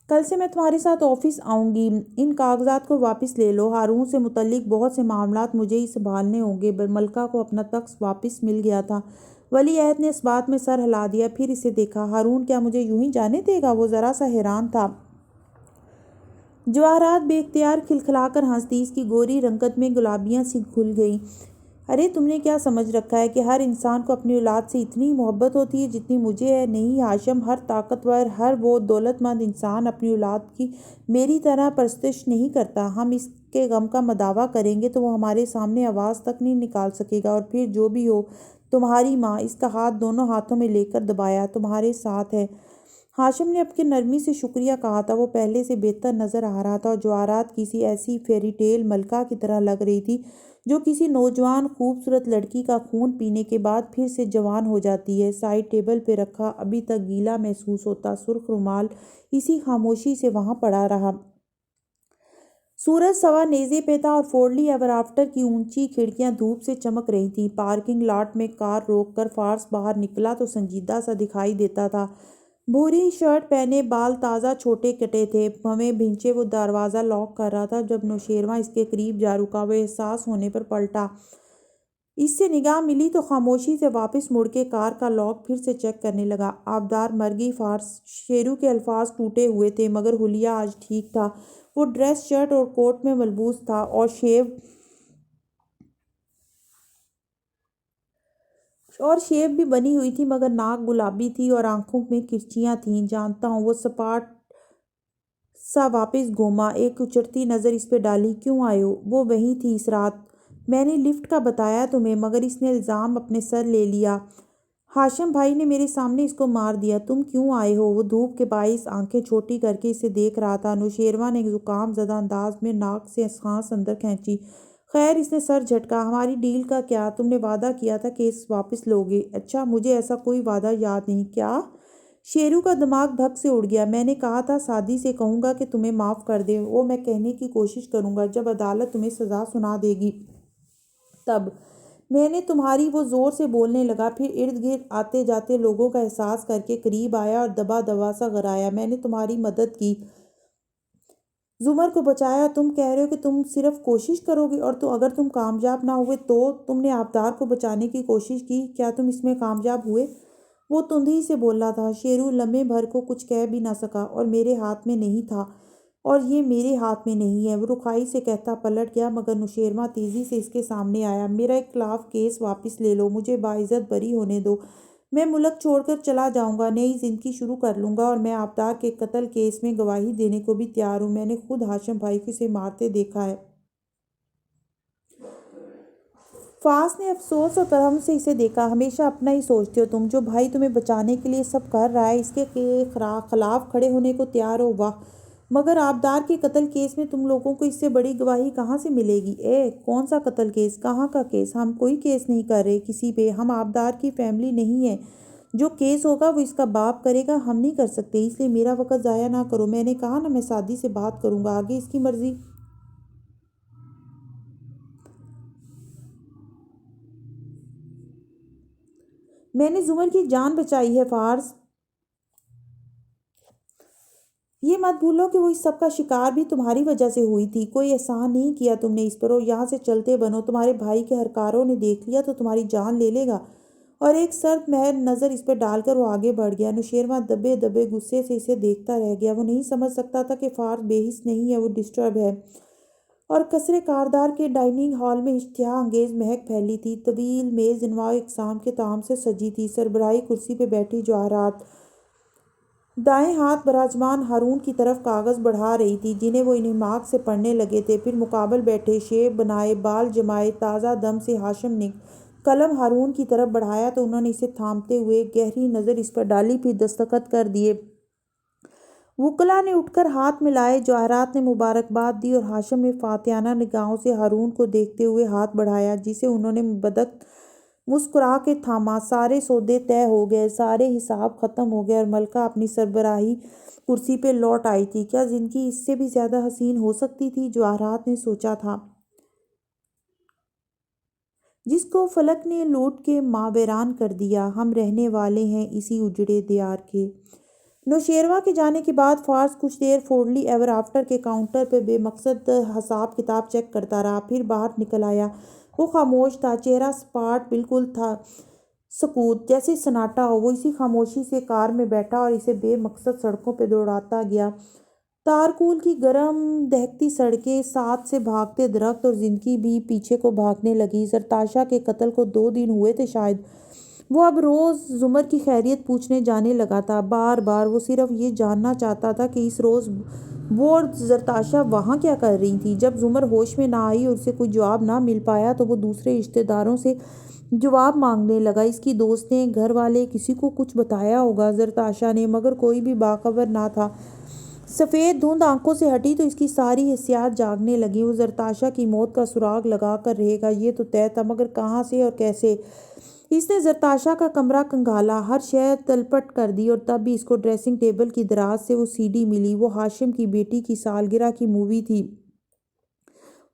A: کل سے میں تمہارے ساتھ آفس آؤں گی۔ ان کاغذات کو واپس لے لو۔ ہارون سے متعلق بہت سے معاملات مجھے ہی سنبھالنے ہوں گے۔ ملکہ کو اپنا تخت واپس مل گیا تھا۔ ولی عہد نے اس بات میں سر ہلا دیا، پھر اسے دیکھا۔ ہارون کیا مجھے یوں ہی جانے دے گا؟ وہ ذرا سا حیران تھا۔ جواہرات بے اختیار کھلکھلا کر ہنس دی۔ اس کی گوری رنگت میں گلابیاں سی کھل گئیں۔ ارے تم نے کیا سمجھ رکھا ہے کہ ہر انسان کو اپنی اولاد سے اتنی محبت ہوتی ہے جتنی مجھے ہے؟ نہیں ہاشم، ہر طاقتور، ہر وہ دولت مند انسان اپنی اولاد کی میری طرح پرستش نہیں کرتا۔ ہم اس کے غم کا مداوع کریں گے تو وہ ہمارے سامنے آواز تک نہیں نکال سکے گا۔ اور پھر جو بھی ہو، تمہاری ماں، اس کا ہاتھ دونوں ہاتھوں میں لے کر دبایا، تمہارے ساتھ ہے۔ ہاشم نے اب کے نرمی سے شکریہ کہا تھا۔ وہ پہلے سے بہتر نظر آ رہا تھا اور جواہرات کسی ایسی فیری ٹیل ملکہ کی طرح لگ رہی تھی جو کسی نوجوان خوبصورت لڑکی کا خون پینے کے بعد پھر سے جوان ہو جاتی ہے۔ سائڈ ٹیبل پہ رکھا ابھی تک گیلا محسوس ہوتا سرخ رومال اسی خاموشی سے وہاں پڑا رہا۔ سورج سوا نیزے پہ تھا اور فورڈلی ایور آفٹر کی اونچی کھڑکیاں دھوپ سے چمک رہی تھیں۔ پارکنگ لاٹ میں کار روک کر فارس باہر نکلا تو سنجیدہ سا دکھائی دیتا تھا۔ بھوری شرٹ پہنے، بال تازہ چھوٹے کٹے تھے، بھویں بھینچے وہ دروازہ لاک کر رہا تھا جب نوشیروان اس کے قریب جا رکا۔ وہ احساس ہونے پر پلٹا۔ اس سے نگاہ ملی تو خاموشی سے واپس مڑ کے کار کا لاک پھر سے چیک کرنے لگا۔ آبدار مر گئی فارس۔ شیرو کے الفاظ ٹوٹے ہوئے تھے مگر حلیہ آج ٹھیک تھا۔ وہ ڈریس شرٹ اور کوٹ میں ملبوس تھا اور شیو بھی بنی ہوئی تھی مگر ناک گلابی تھی اور آنکھوں میں کرچیاں تھیں۔ جانتا ہوں، وہ سپاٹ سا واپس گھوما، ایک اچڑتی نظر اس پہ ڈالی۔ کیوں آئے ہو؟ وہ وہیں تھی اس رات۔ میں نے لفٹ کا بتایا تمہیں، مگر اس نے الزام اپنے سر لے لیا۔ ہاشم بھائی نے میرے سامنے اس کو مار دیا۔ تم کیوں آئے ہو؟ وہ دھوپ کے باعث آنکھیں چھوٹی کر کے اسے دیکھ رہا تھا۔ نوشیروان نے زکام زدہ انداز میں ناک سے سانس اندر کھینچی۔ خیر، اس نے سر جھٹکا۔ ہماری ڈیل کا کیا؟ تم نے وعدہ کیا تھا کیس واپس لوگے۔ اچھا، مجھے ایسا کوئی وعدہ یاد نہیں۔ کیا؟ شیرو کا دماغ دھک سے اڑ گیا۔ میں نے کہا تھا سعدی سے کہوں گا کہ تمہیں معاف کر دے۔ وہ میں کہنے کی کوشش کروں گا جب عدالت تمہیں سزا سنا دے گی تب۔ میں نے تمہاری وہ زور سے بولنے لگا، پھر ارد گرد آتے جاتے لوگوں کا احساس کر کے قریب آیا اور دبا دبا سا گرایا۔ میں نے تمہاری مدد کی، زمر کو بچایا۔ تم کہہ رہے ہو کہ تم صرف کوشش کرو گے، اور تو اگر تم کامیاب نہ ہوئے تو؟ تم نے آبدار کو بچانے کی کوشش کی، کیا تم اس میں کامیاب ہوئے؟ وہ تندھی سے بولا تھا۔ شیرو لمحے بھر کو کچھ کہہ بھی نہ سکا۔ اور میرے ہاتھ میں نہیں تھا، اور یہ میرے ہاتھ میں نہیں ہے، وہ رکھائی سے کہتا پلٹ گیا مگر نوشیروان تیزی سے اس کے سامنے آیا۔ میرے خلاف کیس واپس لے لو، مجھے باعزت بری ہونے دو۔ میں ملک چھوڑ کر چلا جاؤں گا، نئی زندگی شروع کر لوں گا، اور میں آبدار کے قتل کیس میں گواہی دینے کو بھی تیار ہوں۔ میں نے خود ہاشم بھائی کو اسے مارتے دیکھا ہے۔ فاس نے افسوس اور ترہم سے اسے دیکھا۔ ہمیشہ اپنا ہی سوچتے ہو تم۔ جو بھائی تمہیں بچانے کے لیے سب کر رہا ہے، اس کے خلاف کھڑے ہونے کو تیار ہو؟ واہ! مگر آبدار کے قتل کیس میں تم لوگوں کو اس سے بڑی گواہی کہاں سے ملے گی؟ کون سا قتل کیس؟ کہاں کا کیس؟ ہم کوئی کیس نہیں کر رہے کسی پہ۔ ہم آبدار کی فیملی نہیں ہیں۔ جو کیس ہوگا وہ اس کا باپ کرے گا، ہم نہیں کر سکتے، اس لیے میرا وقت ضائع نہ کرو۔ میں نے کہا نا، میں سعدی سے بات کروں گا، آگے اس کی مرضی۔ میں نے زمر کی جان بچائی ہے فارس۔ یہ مت بھولو کہ وہ اس سب کا شکار بھی تمہاری وجہ سے ہوئی تھی، کوئی احسان نہیں کیا تم نے اس پر، اور یہاں سے چلتے بنو، تمہارے بھائی کے ہرکاروں نے دیکھ لیا تو تمہاری جان لے لے گا۔ اور ایک سرد مہر نظر اس پہ ڈال کر وہ آگے بڑھ گیا۔ نوشیروان دبے دبے غصے سے اسے دیکھتا رہ گیا۔ وہ نہیں سمجھ سکتا تھا کہ فارس بے حس نہیں ہے، وہ ڈسٹرب ہے۔ اور قصر کاردار کے ڈائننگ ہال میں اشتہا انگیز مہک پھیلی تھی۔ طویل میز انواع اقسام کے طعام سے سجی تھی۔ سربراہی کرسی پہ بیٹھی جواہرات دائیں ہاتھ براجمان ہارون کی طرف کاغذ بڑھا رہی تھی، جنہیں وہ انہماک سے پڑھنے لگے تھے۔ پھر مقابل بیٹھے، شیب بنائے، بال جمائے تازہ دم سے ہاشم نے قلم ہارون کی طرف بڑھایا تو انہوں نے اسے تھامتے ہوئے گہری نظر اس پر ڈالی، پھر دستخط کر دیے۔ وکلاء نے اٹھ کر ہاتھ ملائے، جواہرات نے مبارکباد دی، اور ہاشم نے فاتحانہ نگاہوں سے ہارون کو دیکھتے ہوئے ہاتھ بڑھایا، جسے انہوں نے بدک مسکرا کے تھاما۔ سارے سودے طے ہو گئے، سارے حساب ختم ہو گئے، اور ملکہ اپنی سربراہی کرسی پہ لوٹ آئی تھی۔ کیا زندگی اس سے بھی زیادہ حسین ہو سکتی تھی؟ جواہرات نے سوچا تھا۔ جس کو فلک نے لوٹ کے ماویران کر دیا، ہم رہنے والے ہیں اسی اجڑے دیار کے۔ نوشیروان کے جانے کے بعد فارس کچھ دیر فورڈلی ایور آفٹر کے کاؤنٹر پہ بے مقصد حساب کتاب چیک کرتا رہا، پھر باہر نکل آیا۔ وہ خاموش تھا، چہرہ سپاٹ بالکل تھا، سکوت، جیسے سناٹا ہو۔ وہ اسی خاموشی سے کار میں بیٹھا اور اسے بے مقصد سڑکوں پہ دوڑاتا گیا۔ تارکول کی گرم دہکتی سڑکیں، ساتھ سے بھاگتے درخت، اور زندگی بھی پیچھے کو بھاگنے لگی۔ زرتاشا کے قتل کو 2 دن ہوئے تھے شاید۔ وہ اب روز زمر کی خیریت پوچھنے جانے لگا تھا، بار بار۔ وہ صرف یہ جاننا چاہتا تھا کہ اس روز وہ اور زرتاشا وہاں کیا کر رہی تھی۔ جب زمر ہوش میں نہ آئی اور اسے کوئی جواب نہ مل پایا تو وہ دوسرے رشتہ داروں سے جواب مانگنے لگا۔ اس کی دوستیں، گھر والے، کسی کو کچھ بتایا ہوگا زرتاشا نے، مگر کوئی بھی باخبر نہ تھا۔ سفید دھند آنکھوں سے ہٹی تو اس کی ساری حسیات جاگنے لگیں۔ وہ زرتاشا کی موت کا سراغ لگا کر رہے گا، یہ تو طے تھا، مگر کہاں سے اور کیسے؟ اس نے زرتاشا کا کمرہ کھنگالا، ہر شے تلپٹ کر دی، اور تب بھی اس کو ڈریسنگ ٹیبل کی دراز سے وہ سی ڈی ملی۔ وہ ہاشم کی بیٹی کی سالگرہ کی مووی تھی۔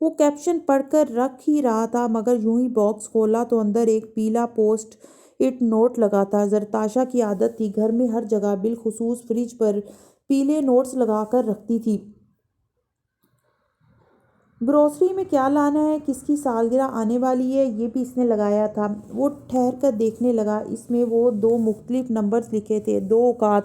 A: وہ کیپشن پڑھ کر رکھ ہی رہا تھا، مگر یوں ہی باکس کھولا تو اندر ایک پیلا پوسٹ اٹ نوٹ لگا تھا۔ زرتاشا کی عادت تھی، گھر میں ہر جگہ، بالخصوص فریج پر، پیلے نوٹس لگا کر رکھتی تھی۔ گروسری میں کیا لانا ہے، کس کی سالگرہ آنے والی ہے، یہ بھی اس نے لگایا تھا۔ وہ ٹھہر کر دیکھنے لگا۔ اس میں وہ 2 مختلف نمبرز لکھے تھے، 2 اوقات،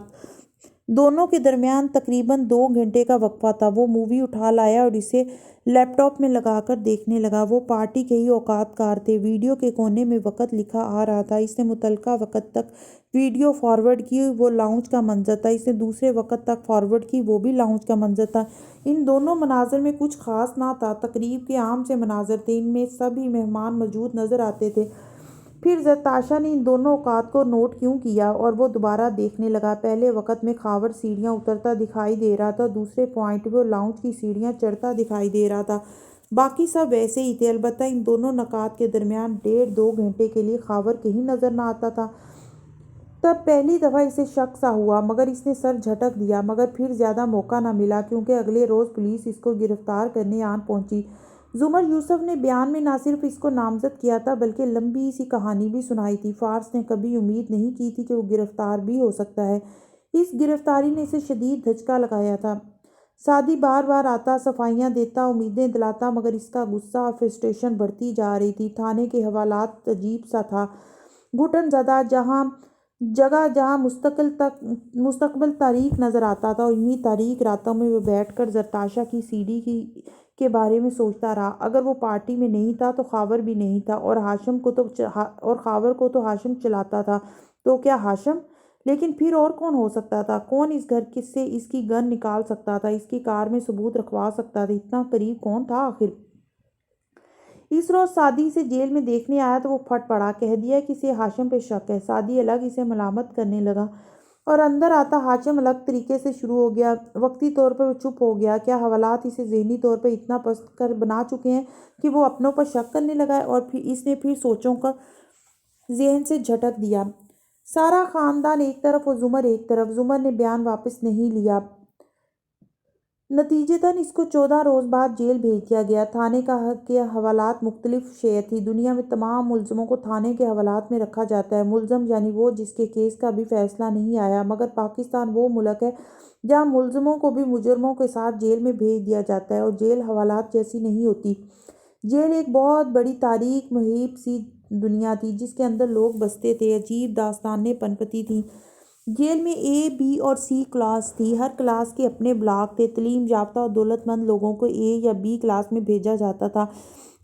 A: دونوں کے درمیان تقریباً 2 گھنٹے کا وقفہ تھا۔ وہ مووی اٹھا لایا اور اسے لیپ ٹاپ میں لگا کر دیکھنے لگا۔ وہ پارٹی کے ہی اوقات کار تھے۔ ویڈیو کے کونے میں وقت لکھا آ رہا تھا۔ اس نے متعلقہ وقت تک ویڈیو فارورڈ کی، وہ لاؤنج کا منظر تھا۔ اس نے دوسرے وقت تک فارورڈ کی، وہ بھی لاؤنج کا منظر تھا۔ ان دونوں مناظر میں کچھ خاص نہ تھا، تقریب کے عام سے مناظر تھے، ان میں سبھی مہمان موجود نظر آتے تھے۔ پھر زرتاشا نے ان دونوں اوقات کو نوٹ کیوں کیا، اور وہ دوبارہ دیکھنے لگا۔ پہلے وقت میں خاور سیڑھیاں اترتا دکھائی دے رہا تھا، دوسرے پوائنٹ پہ وہ لاؤنج کی سیڑھیاں چڑھتا دکھائی دے رہا تھا۔ باقی سب ویسے ہی تھے، البتہ ان دونوں نکات کے درمیان 1.5-2 گھنٹے کے لیے خاور کہیں نظر نہ آتا تھا۔ تب پہلی دفعہ اسے شک سا ہوا، مگر اس نے سر جھٹک دیا۔ مگر پھر زیادہ موقع نہ ملا، کیونکہ اگلے روز پولیس اس کو گرفتار کرنے آن پہنچی۔ زمر یوسف نے بیان میں نہ صرف اس کو نامزد کیا تھا، بلکہ لمبی سی کہانی بھی سنائی تھی۔ فارس نے کبھی امید نہیں کی تھی کہ وہ گرفتار بھی ہو سکتا ہے۔ اس گرفتاری نے اسے شدید دھچکا لگایا تھا۔ سعدی بار بار آتا، صفائیاں دیتا، امیدیں دلاتا، مگر اس کا غصہ اور فرسٹریشن بڑھتی جا رہی تھی۔ تھانے کے حوالات عجیب سا تھا، گھٹن زدہ جگہ جہاں مستقبل تاریک نظر آتا تھا، اور انہی تاریک راتوں میں وہ بیٹھ کر زرتاشا کی سی ڈی کے بارے میں سوچتا رہا۔ اگر وہ پارٹی میں نہیں تھا تو خاور بھی نہیں تھا، اور خاور کو تو ہاشم چلاتا تھا، تو کیا ہاشم؟ لیکن پھر اور کون ہو سکتا تھا؟ کون اس گھر سے اس کی گن نکال سکتا تھا، اس کی کار میں ثبوت رکھوا سکتا تھا؟ اتنا قریب کون تھا آخر؟ اس روز سعدی اسے جیل میں دیکھنے آیا تو وہ پھٹ پڑا، کہہ دیا کہ اسے ہاشم پہ شک ہے۔ سعدی الگ اسے ملامت کرنے لگا، اور اندر آتا ہاشم الگ طریقے سے شروع ہو گیا۔ وقتی طور پر وہ چپ ہو گیا۔ کیا حوالات اسے ذہنی طور پر اتنا پست بنا چکے ہیں کہ وہ اپنوں پر شک کرنے لگا ہے؟ اور پھر اس نے سوچوں کا ذہن سے جھٹک دیا۔ سارا خاندان ایک طرف اور زمر ایک طرف۔ زمر نے بیان واپس نہیں لیا۔ نتیجتاً اس کو 14 روز بعد جیل بھیج دیا گیا۔ تھانے کے حوالات مختلف شے تھی۔ دنیا میں تمام ملزموں کو تھانے کے حوالات میں رکھا جاتا ہے۔ ملزم یعنی وہ جس کے کیس کا بھی فیصلہ نہیں آیا، مگر پاکستان وہ ملک ہے جہاں ملزموں کو بھی مجرموں کے ساتھ جیل میں بھیج دیا جاتا ہے، اور جیل حوالات جیسی نہیں ہوتی۔ جیل ایک بہت بڑی تاریک محیط سی دنیا تھی جس کے اندر لوگ بستے تھے، عجیب داستانیں پنپتی تھیں۔ جیل میں اے، بی اور سی کلاس تھی۔ ہر کلاس کے اپنے بلاک تھے۔ تعلیم یافتہ اور دولت مند لوگوں کو اے یا بی کلاس میں بھیجا جاتا تھا۔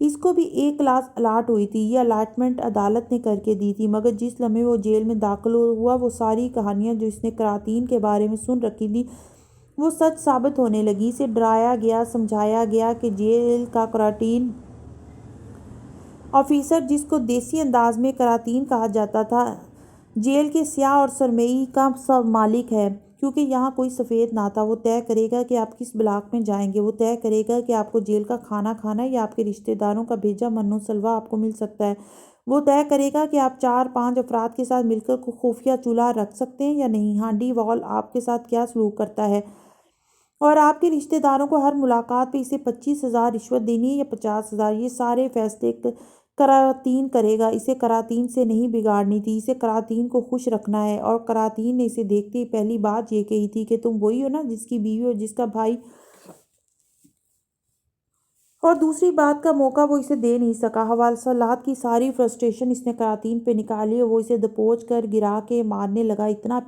A: اس کو بھی اے کلاس الاٹ ہوئی تھی۔ یہ الاٹمنٹ عدالت نے کر کے دی تھی، مگر جس لمحے وہ جیل میں داخل ہوا، وہ ساری کہانیاں جو اس نے کراطین کے بارے میں سن رکھی تھیں وہ سچ ثابت ہونے لگیں۔ اسے ڈرایا گیا، سمجھایا گیا کہ جیل کا کراٹین آفیسر، جس کو دیسی انداز میں کراطین کہا جاتا تھا، جیل کے سیاہ اور سرمئی کا سب مالک ہے، کیونکہ یہاں کوئی سفید نہ تھا۔ وہ طے کرے گا کہ آپ کس بلاک میں جائیں گے، وہ طے کرے گا کہ آپ کو جیل کا کھانا کھانا ہے یا آپ کے رشتہ داروں کا بھیجا منو سلوا آپ کو مل سکتا ہے، وہ طے کرے گا کہ آپ 4-5 افراد کے ساتھ مل کر خفیہ چولہا رکھ سکتے ہیں یا نہیں، ہانڈی وال آپ کے ساتھ کیا سلوک کرتا ہے، اور آپ کے رشتہ داروں کو ہر ملاقات پہ اسے 25,000 رشوت دینی ہے یا 50,000۔ یہ سارے فیصلے کراطین کرے گا۔ اسے کراطین سے نہیں بگاڑنی تھی، اسے کراطین کو خوش رکھنا ہے۔ اور کراطین نے اسے دیکھتے ہی پہلی بات یہ کہی تھی کہ تم وہی ہو نا جس کی بیوی اور جس کا بھائی، اور دوسری بات کا موقع وہ اسے دے نہیں سکا۔ حوالات کی ساری فرسٹریشن اس نے کراطین پہ نکالی اور وہ اسے دبوچ کر گرا کے مارنے لگا۔ اتنا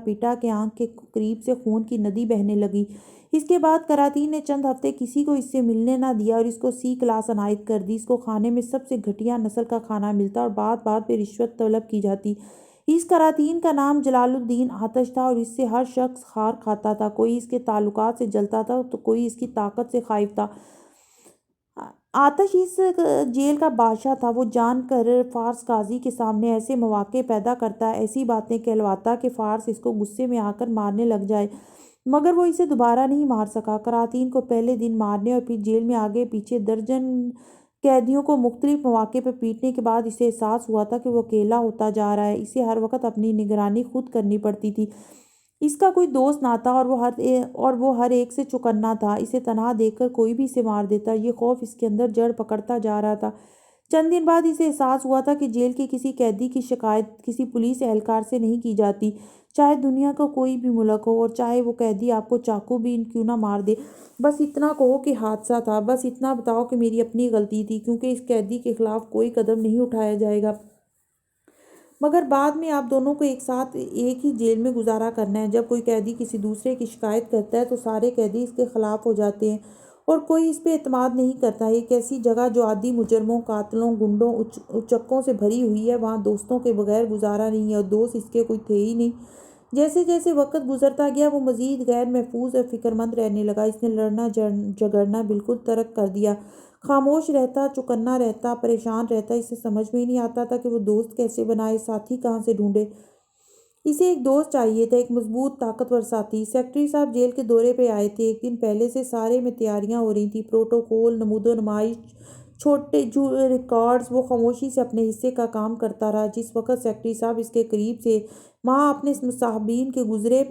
A: پیٹا کہ آنکھ کے قریب سے خون کی ندی بہنے لگی۔ اس کے بعد کراطین نے چند ہفتے کسی کو اس سے ملنے نہ دیا اور اس کو سی کلاس عنایت کر دی۔ اس کو کھانے میں سب سے گھٹیا نسل کا کھانا ملتا اور بات پہ رشوت طلب کی جاتی۔ اس کراطین کا نام جلال الدین آتش تھا اور اس سے ہر شخص خار کھاتا تھا۔ کوئی اس کے تعلقات سے جلتا تھا تو کوئی اس کی طاقت سے خائف تھا۔ آتش اس جیل کا بادشاہ تھا۔ وہ جان کر فارس قاضی کے سامنے ایسے مواقع پیدا کرتا، ایسی باتیں کہلواتا کہ فارس اس کو غصے میں آ کر مارنے لگ جائے، مگر وہ اسے دوبارہ نہیں مار سکا۔ کراطین کو پہلے دن مارنے اور پھر جیل میں آگے پیچھے درجن قیدیوں کو مختلف مواقع پر پیٹنے کے بعد اسے احساس ہوا تھا کہ وہ اکیلا ہوتا جا رہا ہے۔ اسے ہر وقت اپنی نگرانی خود کرنی پڑتی تھی۔ اس کا کوئی دوست نہ تھا اور وہ ہر ایک سے چوکنا تھا۔ اسے تنہا دیکھ کر کوئی بھی اسے مار دیتا۔ یہ خوف اس کے اندر جڑ پکڑتا جا رہا تھا۔ چند دن بعد اسے احساس ہوا تھا کہ جیل کے کسی قیدی کی شکایت کسی پولیس اہلکار سے نہیں کی جاتی، چاہے دنیا کا کوئی بھی ملک ہو، اور چاہے وہ قیدی آپ کو چاقو بھی کیوں نہ مار دے۔ بس اتنا کہو کہ حادثہ تھا، بس اتنا بتاؤ کہ میری اپنی غلطی تھی، کیونکہ اس قیدی کے خلاف کوئی قدم نہیں اٹھایا جائے گا۔ مگر بعد میں آپ دونوں کو ایک ساتھ ایک ہی جیل میں گزارا کرنا ہے۔ جب کوئی قیدی کسی دوسرے کی شکایت کرتا ہے تو سارے قیدی اس کے خلاف ہو جاتے ہیں اور کوئی اس پہ اعتماد نہیں کرتا۔ ایک ایسی جگہ جو عادی مجرموں، قاتلوں، گنڈوں، اچکوں سے بھری ہوئی ہے، وہاں دوستوں کے بغیر گزارا نہیں ہے، اور دوست اس کے کوئی تھے ہی نہیں۔ جیسے جیسے وقت گزرتا گیا وہ مزید غیر محفوظ اور فکرمند رہنے لگا۔ اس نے لڑنا جھگڑنا بالکل ترک کر دیا۔ خاموش رہتا، چوکنا رہتا، پریشان رہتا۔ اسے سمجھ میں ہی نہیں آتا تھا کہ وہ دوست کیسے بنائے، ساتھی کہاں سے ڈھونڈے۔ اسے ایک دوست چاہیے تھا، ایک مضبوط طاقتور ساتھی۔ سیکرٹری صاحب جیل کے دورے پہ آئے تھے۔ ایک دن پہلے سے سارے میں تیاریاں ہو رہی تھیں، پروٹوکول، نمود و نمائش، چھوٹے ریکارڈز۔ وہ خاموشی سے اپنے حصے کا کام کرتا رہا۔ جس وقت سیکرٹری صاحب اس کے قریب سے وہاں اپنے مصاحبین کے گزرے،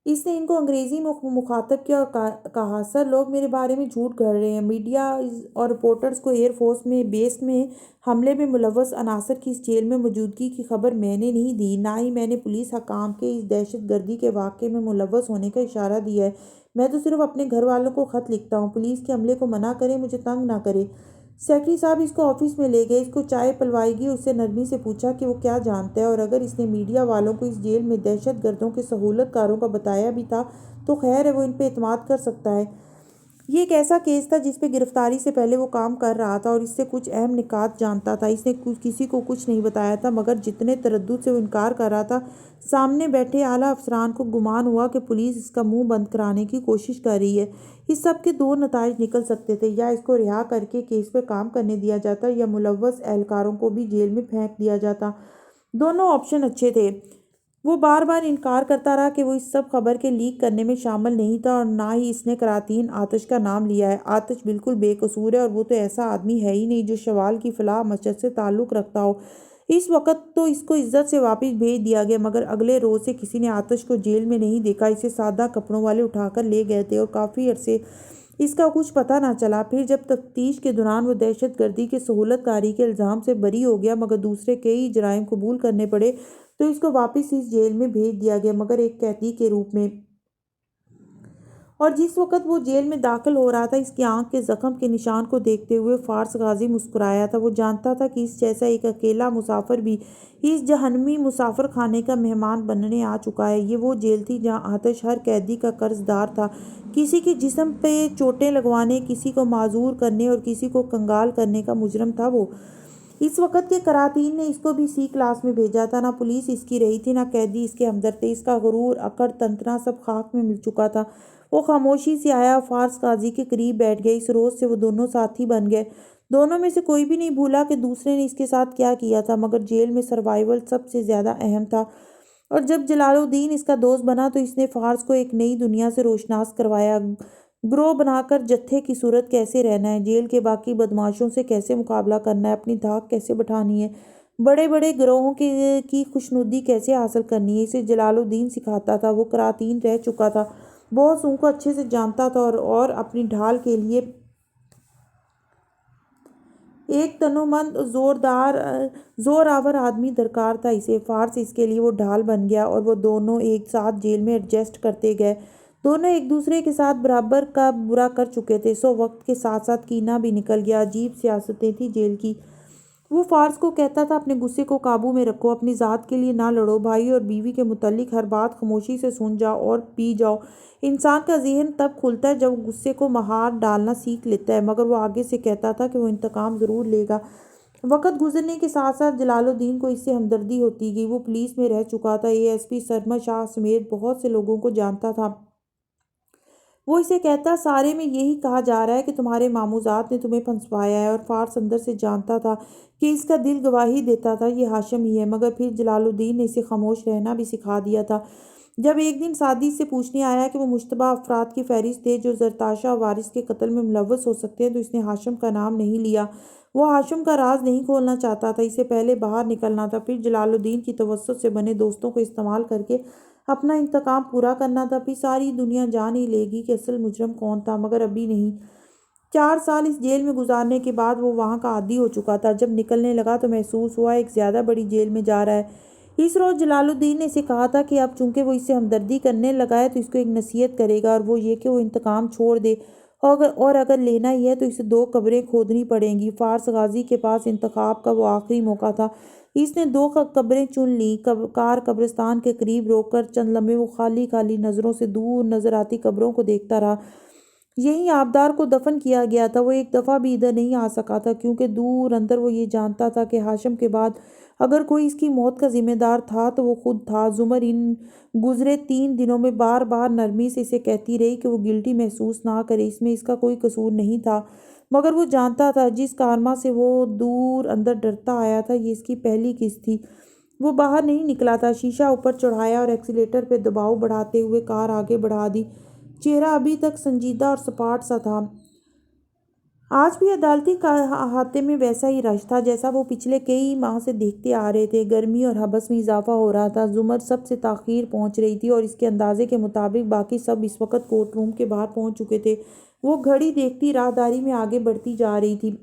A: اس نے ان کو انگریزی میں مخاطب کیا اور کہا، سر، لوگ میرے بارے میں جھوٹ گھڑ رہے ہیں۔ میڈیا اور رپورٹرز کو ایئر فورس میں بیس میں حملے میں ملوث عناصر کی اس جیل میں موجودگی کی خبر میں نے نہیں دی، نہ ہی میں نے پولیس حکام کے اس دہشت گردی کے واقعے میں ملوث ہونے کا اشارہ دیا ہے۔ میں تو صرف اپنے گھر والوں کو خط لکھتا ہوں۔ پولیس کے عملے کو منع کریں، مجھے تنگ نہ کریں۔ سیکرٹری صاحب اس کو آفس میں لے گئے، اس کو چائے پلوائی گئی، اس سے نرمی سے پوچھا کہ وہ کیا جانتا ہے، اور اگر اس نے میڈیا والوں کو اس جیل میں دہشت گردوں کے سہولت کاروں کا بتایا بھی تھا تو خیر ہے، وہ ان پہ اعتماد کر سکتا ہے۔ یہ ایک ایسا کیس تھا جس پہ گرفتاری سے پہلے وہ کام کر رہا تھا اور اس سے کچھ اہم نکات جانتا تھا۔ اس نے کسی کو کچھ نہیں بتایا تھا، مگر جتنے تردد سے وہ انکار کر رہا تھا، سامنے بیٹھے اعلیٰ افسران کو گمان ہوا کہ پولیس اس کا منہ بند کرانے کی کوشش کر رہی ہے۔ اس سب کے دو نتائج نکل سکتے تھے، یا اس کو رہا کر کے کیس پہ کام کرنے دیا جاتا یا ملوث اہلکاروں کو بھی جیل میں پھینک دیا جاتا۔ دونوں آپشن اچھے تھے۔ وہ بار بار انکار کرتا رہا کہ وہ اس سب خبر کے لیک کرنے میں شامل نہیں تھا، اور نہ ہی اس نے کراطین آتش کا نام لیا ہے۔ آتش بالکل بے قصور ہے، اور وہ تو ایسا آدمی ہے ہی نہیں جو شوال کی فلاح مچد سے تعلق رکھتا ہو۔ اس وقت تو اس کو عزت سے واپس بھیج دیا گیا، مگر اگلے روز سے کسی نے آتش کو جیل میں نہیں دیکھا۔ اسے سادہ کپڑوں والے اٹھا کر لے گئے تھے اور کافی عرصے اس کا کچھ پتہ نہ چلا۔ پھر جب تفتیش کے دوران وہ دہشت گردی کے سہولت کاری کے الزام سے بری ہو گیا، مگر دوسرے کئی جرائم قبول کرنے پڑے، تو اس کو واپس اس جیل میں بھیج دیا گیا، مگر ایک قیدی کے روپ میں۔ اور جس وقت وہ جیل میں داخل ہو رہا تھا، اس کی آنکھ کے زخم کے نشان کو دیکھتے ہوئے فارس غازی مسکرایا تھا۔ وہ جانتا تھا کہ اس جیسا ایک اکیلا مسافر بھی اس جہنمی مسافر خانے کا مہمان بننے آ چکا ہے۔ یہ وہ جیل تھی جہاں آتش ہر قیدی کا قرض دار تھا، کسی کے جسم پہ چوٹیں لگوانے، کسی کو معذور کرنے اور کسی کو کنگال کرنے کا مجرم تھا وہ۔ اس وقت کے قراطین نے اس کو بھی سی کلاس میں بھیجا تھا۔ نہ پولیس اس کی رہی تھی، نہ قیدی اس کے ہمدرد تھے۔ اس کا غرور، اکڑ، تنتنا سب خاک میں مل چکا تھا۔ وہ خاموشی سے آیا، فارس غازی کے قریب بیٹھ گیا۔ اس روز سے وہ دونوں ساتھی بن گئے۔ دونوں میں سے کوئی بھی نہیں بھولا کہ دوسرے نے اس کے ساتھ کیا کیا تھا، مگر جیل میں سروائیول سب سے زیادہ اہم تھا۔ اور جب جلال الدین اس کا دوست بنا تو اس نے فارس کو ایک نئی دنیا سے روشناس کروایا۔ گروہ بنا کر جتھے کی صورت کیسے رہنا ہے، جیل کے باقی بدماشوں سے کیسے مقابلہ کرنا ہے، اپنی دھاک کیسے بٹھانی ہے، بڑے بڑے گروہوں کی خوشنودی کیسے حاصل کرنی ہے، اسے جلال الدین سکھاتا تھا۔ وہ قراطین رہ چکا تھا، بہت ان کو اچھے سے جانتا تھا، اور اپنی ڈھال کے لیے ایک تنومند زور آور آدمی درکار تھا اسے۔ فارس اس کے لیے وہ ڈھال بن گیا، اور وہ دونوں ایک ساتھ جیل میں ایڈجسٹ کرتے گئے۔ دونوں ایک دوسرے کے ساتھ برابر کا برا کر چکے تھے، سو وقت کے ساتھ ساتھ کینہ بھی نکل گیا۔ عجیب سیاستیں تھیں جیل کی۔ وہ فارس کو کہتا تھا اپنے غصے کو قابو میں رکھو، اپنی ذات کے لیے نہ لڑو، بھائی اور بیوی کے متعلق ہر بات خاموشی سے سن جاؤ اور پی جاؤ۔ انسان کا ذہن تب کھلتا ہے جب وہ غصے کو مہار ڈالنا سیکھ لیتا ہے۔ مگر وہ آگے سے کہتا تھا کہ وہ انتقام ضرور لے گا۔ وقت گزرنے کے ساتھ ساتھ جلال الدین کو اس سے ہمدردی ہوتی گئی۔ وہ پولیس میں رہ چکا تھا، ASP سرمد شاہ سمیت بہت سے لوگوں کو جانتا تھا۔ وہ اسے کہتا، سارے میں یہی کہا جا رہا ہے کہ تمہارے ماموزاد نے تمہیں پھنسوایا ہے، اور فارس اندر سے جانتا تھا کہ اس کا دل گواہی دیتا تھا یہ ہاشم ہی ہے، مگر پھر جلال الدین نے اسے خاموش رہنا بھی سکھا دیا تھا۔ جب ایک دن سعدی سے پوچھنے آیا کہ وہ مشتبہ افراد کی فہرست دے جو زرتاشا وارث کے قتل میں ملوث ہو سکتے ہیں، تو اس نے ہاشم کا نام نہیں لیا۔ وہ ہاشم کا راز نہیں کھولنا چاہتا تھا، اسے پہلے باہر نکلنا تھا، پھر جلال الدین کی توسط سے بنے دوستوں کو استعمال کر کے اپنا انتقام پورا کرنا تھا۔ پھر ساری دنیا جان ہی لے گی کہ اصل مجرم کون تھا، مگر ابھی نہیں۔ 4 سال اس جیل میں گزارنے کے بعد وہ وہاں کا عادی ہو چکا تھا۔ جب نکلنے لگا تو محسوس ہوا ایک زیادہ بڑی جیل میں جا رہا ہے۔ اس روز جلال الدین نے اسے کہا تھا کہ اب چونکہ وہ اس سے ہمدردی کرنے لگا ہے تو اس کو ایک نصیحت کرے گا، اور وہ یہ کہ وہ انتقام چھوڑ دے، اور اگر لینا ہی ہے تو اسے 2 قبریں کھودنی پڑیں گی۔ فارس غازی کے پاس انتخاب کا وہ آخری موقع تھا۔ اس نے 2 قبریں چن لیں۔ کار قبرستان کے قریب روک کر چند لمحے وہ خالی خالی نظروں سے دور نظر آتی قبروں کو دیکھتا رہا۔ یہیں آبدار کو دفن کیا گیا تھا۔ وہ ایک دفعہ بھی ادھر نہیں آ سکا تھا، کیونکہ دور اندر وہ یہ جانتا تھا کہ ہاشم کے بعد اگر کوئی اس کی موت کا ذمہ دار تھا تو وہ خود تھا۔ زمر ان گزرے 3 دنوں میں بار بار نرمی سے اسے کہتی رہی کہ وہ گلٹی محسوس نہ کرے، اس میں اس کا کوئی قصور نہیں تھا، مگر وہ جانتا تھا جس کارما سے وہ دور اندر ڈرتا آیا تھا، یہ اس کی پہلی قسط تھی۔ وہ باہر نہیں نکلا تھا، شیشہ اوپر چڑھایا اور ایکسیلیٹر پہ دباؤ بڑھاتے ہوئے کار آگے بڑھا دی۔ چہرہ ابھی تک سنجیدہ اور سپاٹ سا تھا۔ آج بھی عدالتی احاطے میں ویسا ہی رش تھا جیسا وہ پچھلے کئی ماہ سے دیکھتے آ رہے تھے۔ گرمی اور حبس میں اضافہ ہو رہا تھا۔ زمر سب سے تاخیر پہنچ رہی تھی، اور اس کے اندازے کے مطابق باقی سب اس وقت کورٹ روم کے باہر پہنچ چکے تھے۔ وہ گھڑی دیکھتی راہداری میں آگے بڑھتی جا رہی تھی۔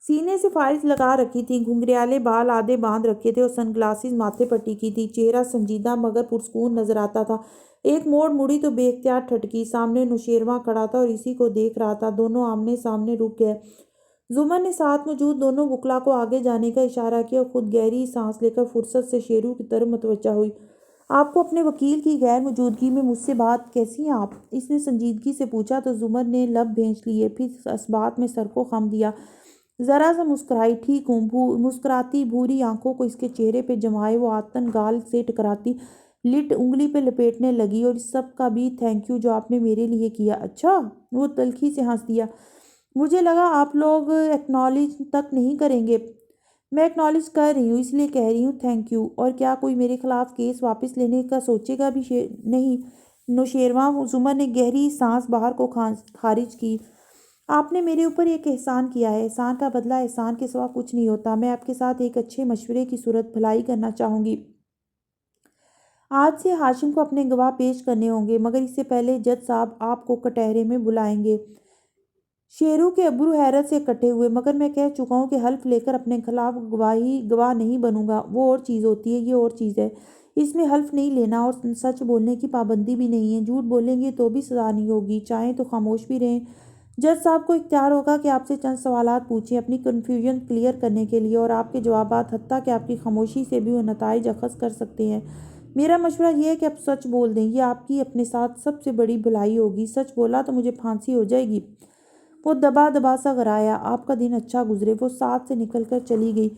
A: سینے سے فائلز لگا رکھی تھیں، گھنگریالے بال آدھے باندھ رکھے تھے، اور سن گلاسز ماتھے پر ٹکی تھی۔ چہرہ سنجیدہ مگر پرسکون نظر آتا تھا۔ ایک موڑ مڑی تو بے اختیار ٹھٹکی۔ سامنے نوشیروان کھڑا تھا اور اسی کو دیکھ رہا تھا۔ دونوں آمنے سامنے رک گئے۔ زمر نے ساتھ موجود دونوں وکلا کو آگے جانے کا اشارہ کیا، اور خود گہری سانس لے کر فرصت سے شیرو کی طرف متوجہ ہوئی۔ آپ کو اپنے وکیل کی غیر موجودگی میں مجھ سے بات کیسی ہیں آپ؟ اس نے سنجیدگی سے پوچھا تو زمر نے لب بھینچ لیے، پھر اثبات میں سر کو خم دیا۔ ذرا سا مسکرائی، ٹھیک ہوں۔ مسکراتی بھوری آنکھوں کو اس کے چہرے پہ جمائے وہ آتن گال سے ٹکراتی لٹ انگلی پہ لپیٹنے لگی، اور اس سب کا بھی تھینک یو جو آپ نے میرے لیے کیا۔ اچھا؟ وہ تلخی سے ہنس دیا۔ مجھے لگا آپ لوگ ایکنالج تک نہیں کریں گے۔ میں ایکنالج کر رہی ہوں، اس لیے کہہ رہی ہوں تھینک یو۔ اور کیا کوئی میرے خلاف کیس واپس لینے کا سوچے گا بھی؟ نہیں نوشیروان۔ زمر نے گہری سانس باہر کو خارج کی۔ آپ نے میرے اوپر ایک احسان کیا ہے، احسان کا بدلہ احسان کے سوا کچھ نہیں ہوتا۔ میں آپ کے ساتھ ایک اچھے مشورے کی صورت بھلائی کرنا چاہوں گی۔ آج سے ہاشم کو اپنے گواہ پیش کرنے ہوں گے، مگر اس سے پہلے جج صاحب آپ کو کٹہرے میں بلائیں گے۔ شیرو کے ابرو حیرت سے کٹے ہوئے۔ مگر میں کہہ چکا ہوں کہ حلف لے کر اپنے خلاف گواہ نہیں بنوں گا۔ وہ اور چیز ہوتی ہے، یہ اور چیز ہے۔ اس میں حلف نہیں لینا اور سچ بولنے کی پابندی بھی نہیں ہے۔ جھوٹ بولیں گے تو بھی سزا نہیں ہوگی، چاہیں تو خاموش بھی رہیں۔ جج صاحب کو اختیار ہوگا کہ آپ سے چند سوالات پوچھیں اپنی کنفیوژن کلیئر کرنے کے لیے، اور آپ کے جوابات حتیٰ کہ آپ کی خاموشی سے بھی وہ نتائج اخذ کر سکتے ہیں۔ میرا مشورہ یہ ہے کہ آپ سچ بول دیں، یہ آپ کی اپنے ساتھ سب سے بڑی بھلائی ہوگی۔ سچ بولا تو مجھے پھانسی ہو جائے گی۔ وہ دبا دبا سا گرایا۔ آپ کا دن اچھا گزرے۔ وہ ساتھ سے نکل کر چلی گئی۔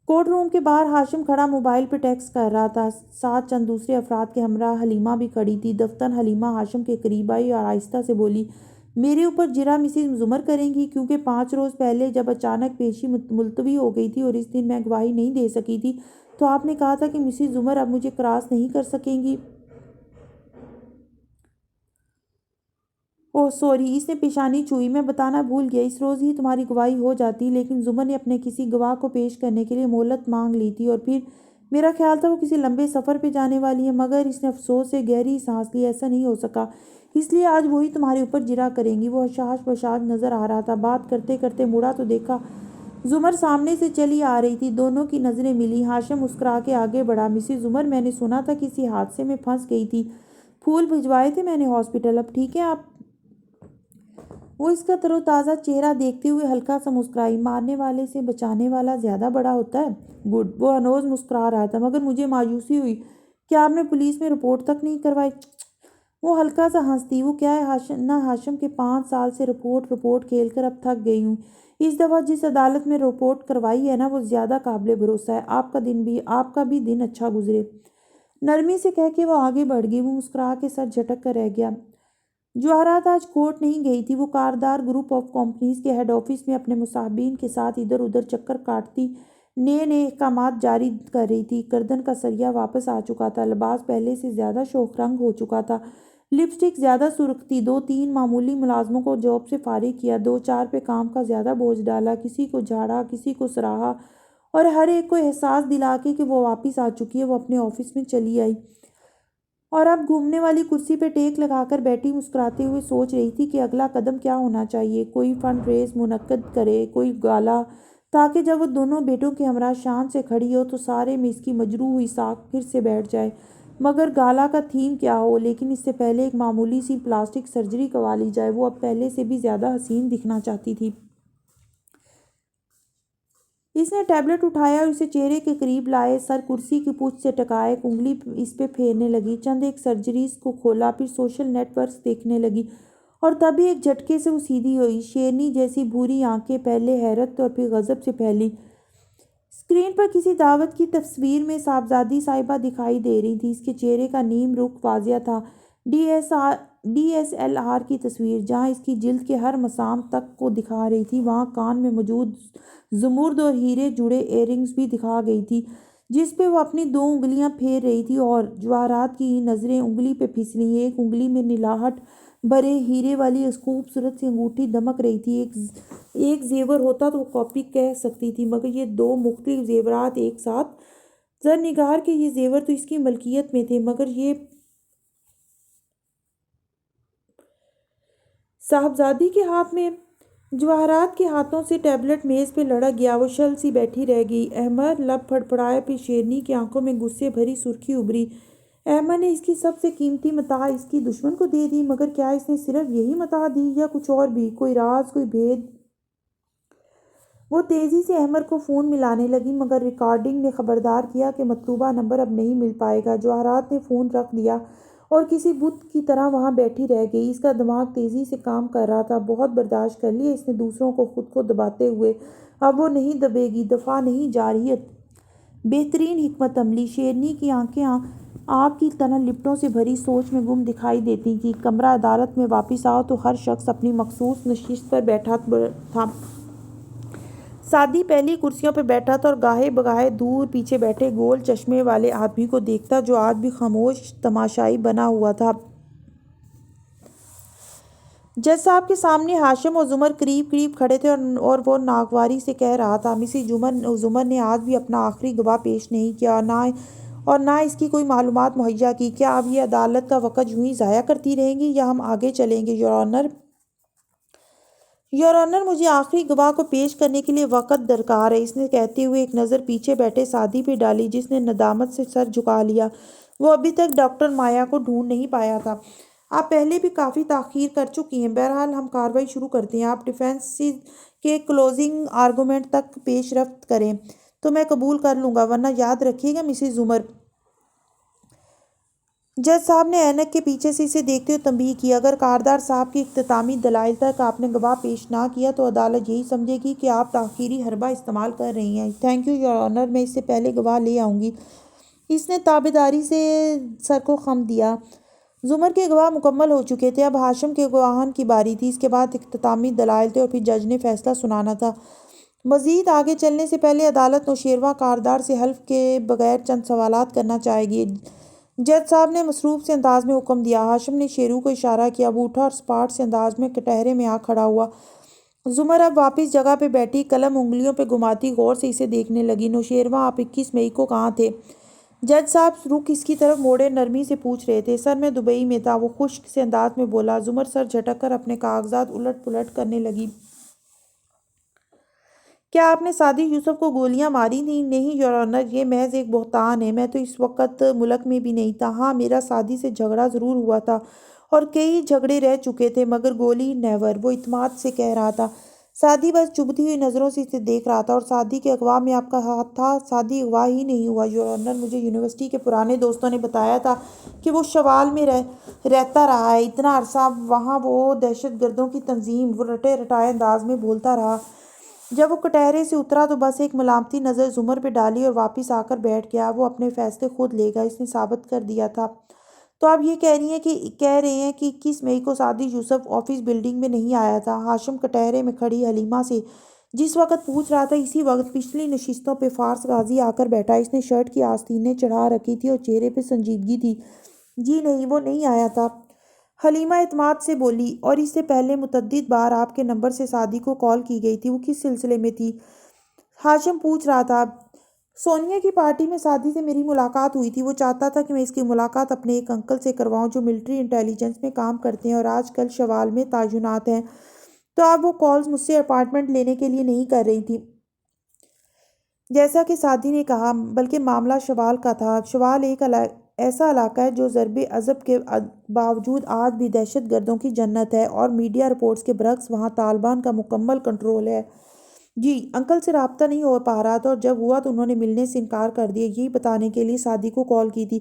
A: کورٹ روم کے باہر ہاشم کھڑا موبائل پہ ٹیکسٹ کر رہا تھا۔ ساتھ چند دوسرے افراد کے ہمراہ حلیمہ بھی کھڑی تھی۔ دفتر حلیمہ ہاشم کے قریب آئی اور آہستہ سے بولی، میرے اوپر جرح مسز زمر کریں گی، کیونکہ 5 روز پہلے جب اچانک پیشی ملتوی ہو گئی تھی اور اس دن میں گواہی نہیں دے سکی تھی تو آپ نے کہا تھا کہ مسز زمر اب مجھے کراس نہیں کر سکیں گی۔ اوہ سوری، اس نے پیشانی چھوئی، میں بتانا بھول گیا، اس روز ہی تمہاری گواہی ہو جاتی، لیکن زمر نے اپنے کسی گواہ کو پیش کرنے کے لیے مہلت مانگ لی تھی، اور پھر میرا خیال تھا وہ کسی لمبے سفر پہ جانے والی ہے۔ مگر اس نے افسوس سے گہری سانس لی، ایسا نہیں ہو سکا، اس لیے آج وہی تمہارے اوپر جرح کریں گی۔ وہ حشاش بشاش نظر آ رہا تھا۔ بات کرتے کرتے مڑا تو دیکھا زمر سامنے سے چلی آ رہی تھی۔ دونوں کی نظریں ملی۔ ہاشم مسکرا کے آگے بڑھا، مسز زمر، میں نے سنا تھا کسی حادثے میں پھنس گئی تھی، پھول بھجوائے تھے میں نے ہاسپٹل، اب ٹھیک ہے آپ؟ وہ اس کا تر و تازہ چہرہ دیکھتے ہوئے ہلکا سا مسکرائی۔ مارنے والے سے بچانے والا زیادہ بڑا ہوتا ہے۔ گڈ۔ وہ ہنوز مسکرا رہا تھا، مگر مجھے مایوسی ہوئی کہ آپ نے پولیس میں رپورٹ تک نہیں کروائی۔ وہ ہلکا سا ہنسی۔ وہ کیا ہے نا ہاشم کے 5 سال سے رپورٹ کھیل کر اب تھک گئی ہوں۔ اس دفعہ جس عدالت میں رپورٹ کروائی ہے نا وہ زیادہ قابل بھروسہ ہے۔ آپ کا بھی دن اچھا گزرے، نرمی سے کہہ کے وہ آگے بڑھ گئی۔ وہ مسکرا کے سر جھٹک کر رہ گیا۔ جواہرات آج کورٹ نہیں گئی تھی۔ وہ کاردار گروپ آف کمپنیز کے ہیڈ آفس میں اپنے مصاحبین کے ساتھ ادھر ادھر چکر کاٹتی نئے احکامات جاری کر رہی تھی۔ گردن کا سریا واپس آ چکا تھا، لباس پہلے سے زیادہ شوخ رنگ ہو چکا تھا، لپسٹک زیادہ سرخ تھی۔ 2-3 معمولی ملازموں کو جاب سے فارغ کیا، 2-4 پہ کام کا زیادہ بوجھ ڈالا، کسی کو جھاڑا، کسی کو سراہا، اور ہر ایک کو احساس دلا کے کہ وہ واپس آ چکی ہے، وہ اپنے آفس میں چلی آئی اور اب گھومنے والی کرسی پہ ٹیک لگا کر بیٹھی مسکراتے ہوئے سوچ رہی تھی کہ اگلا قدم کیا ہونا چاہیے۔ کوئی فنڈ ریز منعقد کرے، کوئی گالا، تاکہ جب وہ دونوں بیٹوں کے ہمراہ شان سے کھڑی ہو تو سارے میں اس کی مجروح ہوئی ساکھ پھر سے بیٹھ جائے۔ مگر گالا کا تھیم کیا ہو؟ لیکن اس سے پہلے ایک معمولی سی پلاسٹک سرجری کروا لی جائے۔ وہ اب پہلے سے بھی زیادہ حسین دکھنا چاہتی تھی۔ اس نے ٹیبلٹ اٹھایا اور اسے چہرے کے قریب لائے، سر کرسی کی پشت سے ٹکا، ایک انگلی اس پہ پھیرنے لگی، چند ایک سرجریز کو کھولا، پھر سوشل نیٹ ورکس دیکھنے لگی، اور تبھی ایک جھٹکے سے وہ سیدھی ہوئی، شیرنی جیسی بھوری آنکھیں پہلے حیرت اور پھر غضب سے پھیلی۔ اسکرین پر کسی دعوت کی تصویر میں صاحبزادی صاحبہ دکھائی دے رہی تھی۔ اس کے چہرے کا نیم رخ واضح تھا، ڈی ایس ایل آر کی تصویر جہاں اس کی جلد کے ہر مسام تک کو دکھا رہی تھی، وہاں کان میں موجود زمرد اور ہیرے جڑے ایئرنگز بھی دکھا گئی تھی، جس پہ وہ اپنی 2 انگلیاں پھیر رہی تھی، اور جواہرات کی نظریں انگلی پہ پھسلیں۔ ایک انگلی میں نلاہٹ برے ہیرے والی خوبصورت سی انگوٹھی دمک رہی تھی۔ ایک زیور ہوتا تو وہ کاپی کہہ سکتی تھی، مگر یہ 2 مختلف زیورات ایک ساتھ۔ زرنگار کے یہ زیور تو اس کی ملکیت میں تھے، مگر یہ صاحبزادی کے ہاتھ میں؟ جواہرات کے ہاتھوں سے ٹیبلٹ میز پہ لڑک گیا۔ وہ شل سی بیٹھی رہ گئی۔ احمد لب پھڑپڑائے، پھر شیرنی کی آنکھوں میں غصے بھری سرخی ابھری۔ احمد نے اس کی سب سے قیمتی متاع اس کی دشمن کو دے دی، مگر کیا اس نے صرف یہی متاع دی یا کچھ اور بھی؟ کوئی راز، کوئی بھید؟ وہ تیزی سے احمد کو فون ملانے لگی، مگر ریکارڈنگ نے خبردار کیا کہ مطلوبہ نمبر اب نہیں مل پائے گا۔ جواہرات نے فون رکھ دیا اور کسی بت کی طرح وہاں بیٹھی رہ گئی۔ اس کا دماغ تیزی سے کام کر رہا تھا۔ بہت برداشت کر لیا اس نے دوسروں کو خود کو دباتے ہوئے، اب وہ نہیں دبے گی۔ دفاع نہیں، جارحیت بہترین حکمت عملی۔ شیرنی کی آنکھیں آگ کی طرح لپٹوں سے بھری سوچ میں گم دکھائی دیتی تھیں۔ کمرہ عدالت میں واپس آؤ تو ہر شخص اپنی مخصوص نشست پر بیٹھا تھا۔ سعدی پہلی کرسیوں پہ بیٹھا تھا اور گاہے بگاہے دور پیچھے بیٹھے گول چشمے والے آدمی کو دیکھتا جو آج بھی خاموش تماشائی بنا ہوا تھا۔ جج صاحب کے سامنے ہاشم اور زمر قریب قریب کھڑے تھے اور وہ ناگواری سے کہہ رہا تھا، مسز زمر نے آج بھی اپنا آخری گواہ پیش نہیں کیا اور نہ اس کی کوئی معلومات مہیا کی۔ کیا اب یہ عدالت کا وقت یوں ہی ضائع کرتی رہیں گی یا ہم آگے چلیں گے؟ یور آنر، مجھے آخری گواہ کو پیش کرنے کے لیے وقت درکار ہے، اس نے کہتے ہوئے ایک نظر پیچھے بیٹھے سعدی پہ ڈالی، جس نے ندامت سے سر جھکا لیا۔ وہ ابھی تک ڈاکٹر مایا کو ڈھونڈ نہیں پایا تھا۔ آپ پہلے بھی کافی تاخیر کر چکی ہیں۔ بہرحال ہم کارروائی شروع کرتے ہیں۔ آپ ڈیفینس کے کلوزنگ آرگومنٹ تک پیش رفت کریں تو میں قبول کر لوں گا، ورنہ یاد رکھیے گا مسز زمر۔ جج صاحب نے اینک کے پیچھے سے اسے دیکھتے ہوئے تنبیہ کی، اگر کاردار صاحب کے اختتامی دلائل تک آپ نے گواہ پیش نہ کیا تو عدالت یہی سمجھے گی کہ آپ تاخیری حربہ استعمال کر رہی ہیں۔ تھینک یو یور آنر، میں اس سے پہلے گواہ لے آؤں گی۔ اس نے تابعداری سے سر کو خم دیا۔ زمر کے گواہ مکمل ہو چکے تھے، اب ہاشم کے گواہان کی باری تھی۔ اس کے بعد اختتامی دلائل تھے اور پھر جج نے فیصلہ سنانا تھا۔ مزید آگے چلنے سے پہلے عدالت نوشیروان کاردار سے حلف کے بغیر چند سوالات کرنا چاہے گی۔ جج صاحب نے مصروف سے انداز میں حکم دیا۔ ہاشم نے شیرو کو اشارہ کیا، وہ اٹھا اور سپاٹ سے انداز میں کٹہرے میں آ کھڑا ہوا۔ زمر اب واپس جگہ پہ بیٹھی، قلم انگلیوں پہ گھماتی غور سے اسے دیکھنے لگی۔ نوشیروان، آپ 21 مئی کو کہاں تھے؟ جج صاحب رخ اس کی طرف موڑے نرمی سے پوچھ رہے تھے۔ سر، میں دبئی میں تھا، وہ خشک سے انداز میں بولا۔ زمر سر جھٹک کر اپنے کاغذات الٹ پلٹ کرنے لگی۔ کیا آپ نے سعدی یوسف کو گولیاں ماری تھیں؟ نہیں یور آنر، یہ محض ایک بہتان ہے، میں تو اس وقت ملک میں بھی نہیں تھا۔ ہاں، میرا سعدی سے جھگڑا ضرور ہوا تھا اور کئی جھگڑے رہ چکے تھے، مگر گولی نیور، وہ اعتماد سے کہہ رہا تھا۔ سعدی بس چبھتی ہوئی نظروں سے اسے دیکھ رہا تھا۔ اور سعدی کے اغوا میں آپ کا ہاتھ تھا؟ سعدی اغوا ہی نہیں ہوا یور آنر، مجھے یونیورسٹی کے پرانے دوستوں نے بتایا تھا کہ وہ شوال میں رہتا رہا ہے اتنا عرصہ، وہاں وہ دہشت گردوں کی تنظیم، وہ رٹے رٹائے انداز میں بولتا رہا۔ جب وہ کٹہرے سے اترا تو بس ایک ملامتی نظر زمر پہ ڈالی اور واپس آ کر بیٹھ گیا۔ وہ اپنے فیصلے خود لے گا، اس نے ثابت کر دیا تھا۔ تو آپ یہ کہہ رہے ہیں کہ 21 مئی کو سعدی یوسف آفس بلڈنگ میں نہیں آیا تھا؟ ہاشم کٹہرے میں کھڑی حلیمہ سے جس وقت پوچھ رہا تھا، اسی وقت پچھلی نشستوں پہ فارس غازی آ کر بیٹھا۔ اس نے شرٹ کی آستینیں چڑھا رکھی تھی اور چہرے پہ سنجیدگی تھی۔ جی نہیں، وہ نہیں آیا تھا، حلیمہ اعتماد سے بولی۔ اور اس سے پہلے متعدد بار آپ کے نمبر سے سعدی کو کال کی گئی تھی، وہ کس سلسلے میں تھی؟ ہاشم پوچھ رہا تھا۔ سونیا کی پارٹی میں سعدی سے میری ملاقات ہوئی تھی، وہ چاہتا تھا کہ میں اس کی ملاقات اپنے ایک انکل سے کرواؤں جو ملٹری انٹیلیجنس میں کام کرتے ہیں اور آج کل شوال میں تعینات ہیں۔ تو آپ وہ کالز مجھ سے اپائنٹمنٹ لینے کے لیے نہیں کر رہی تھی جیسا کہ سعدی نے کہا، بلکہ معاملہ شوال کا تھا۔ شوال ایک ایسا علاقہ ہے جو ضرب عضب کے باوجود آج بھی دہشت گردوں کی جنت ہے، اور میڈیا رپورٹس کے برعکس وہاں طالبان کا مکمل کنٹرول ہے۔ جی، انکل سے رابطہ نہیں ہو پا رہا تھا اور جب ہوا تو انہوں نے ملنے سے انکار کر دیا۔ یہی بتانے کے لیے سعدی کو کال کی تھی۔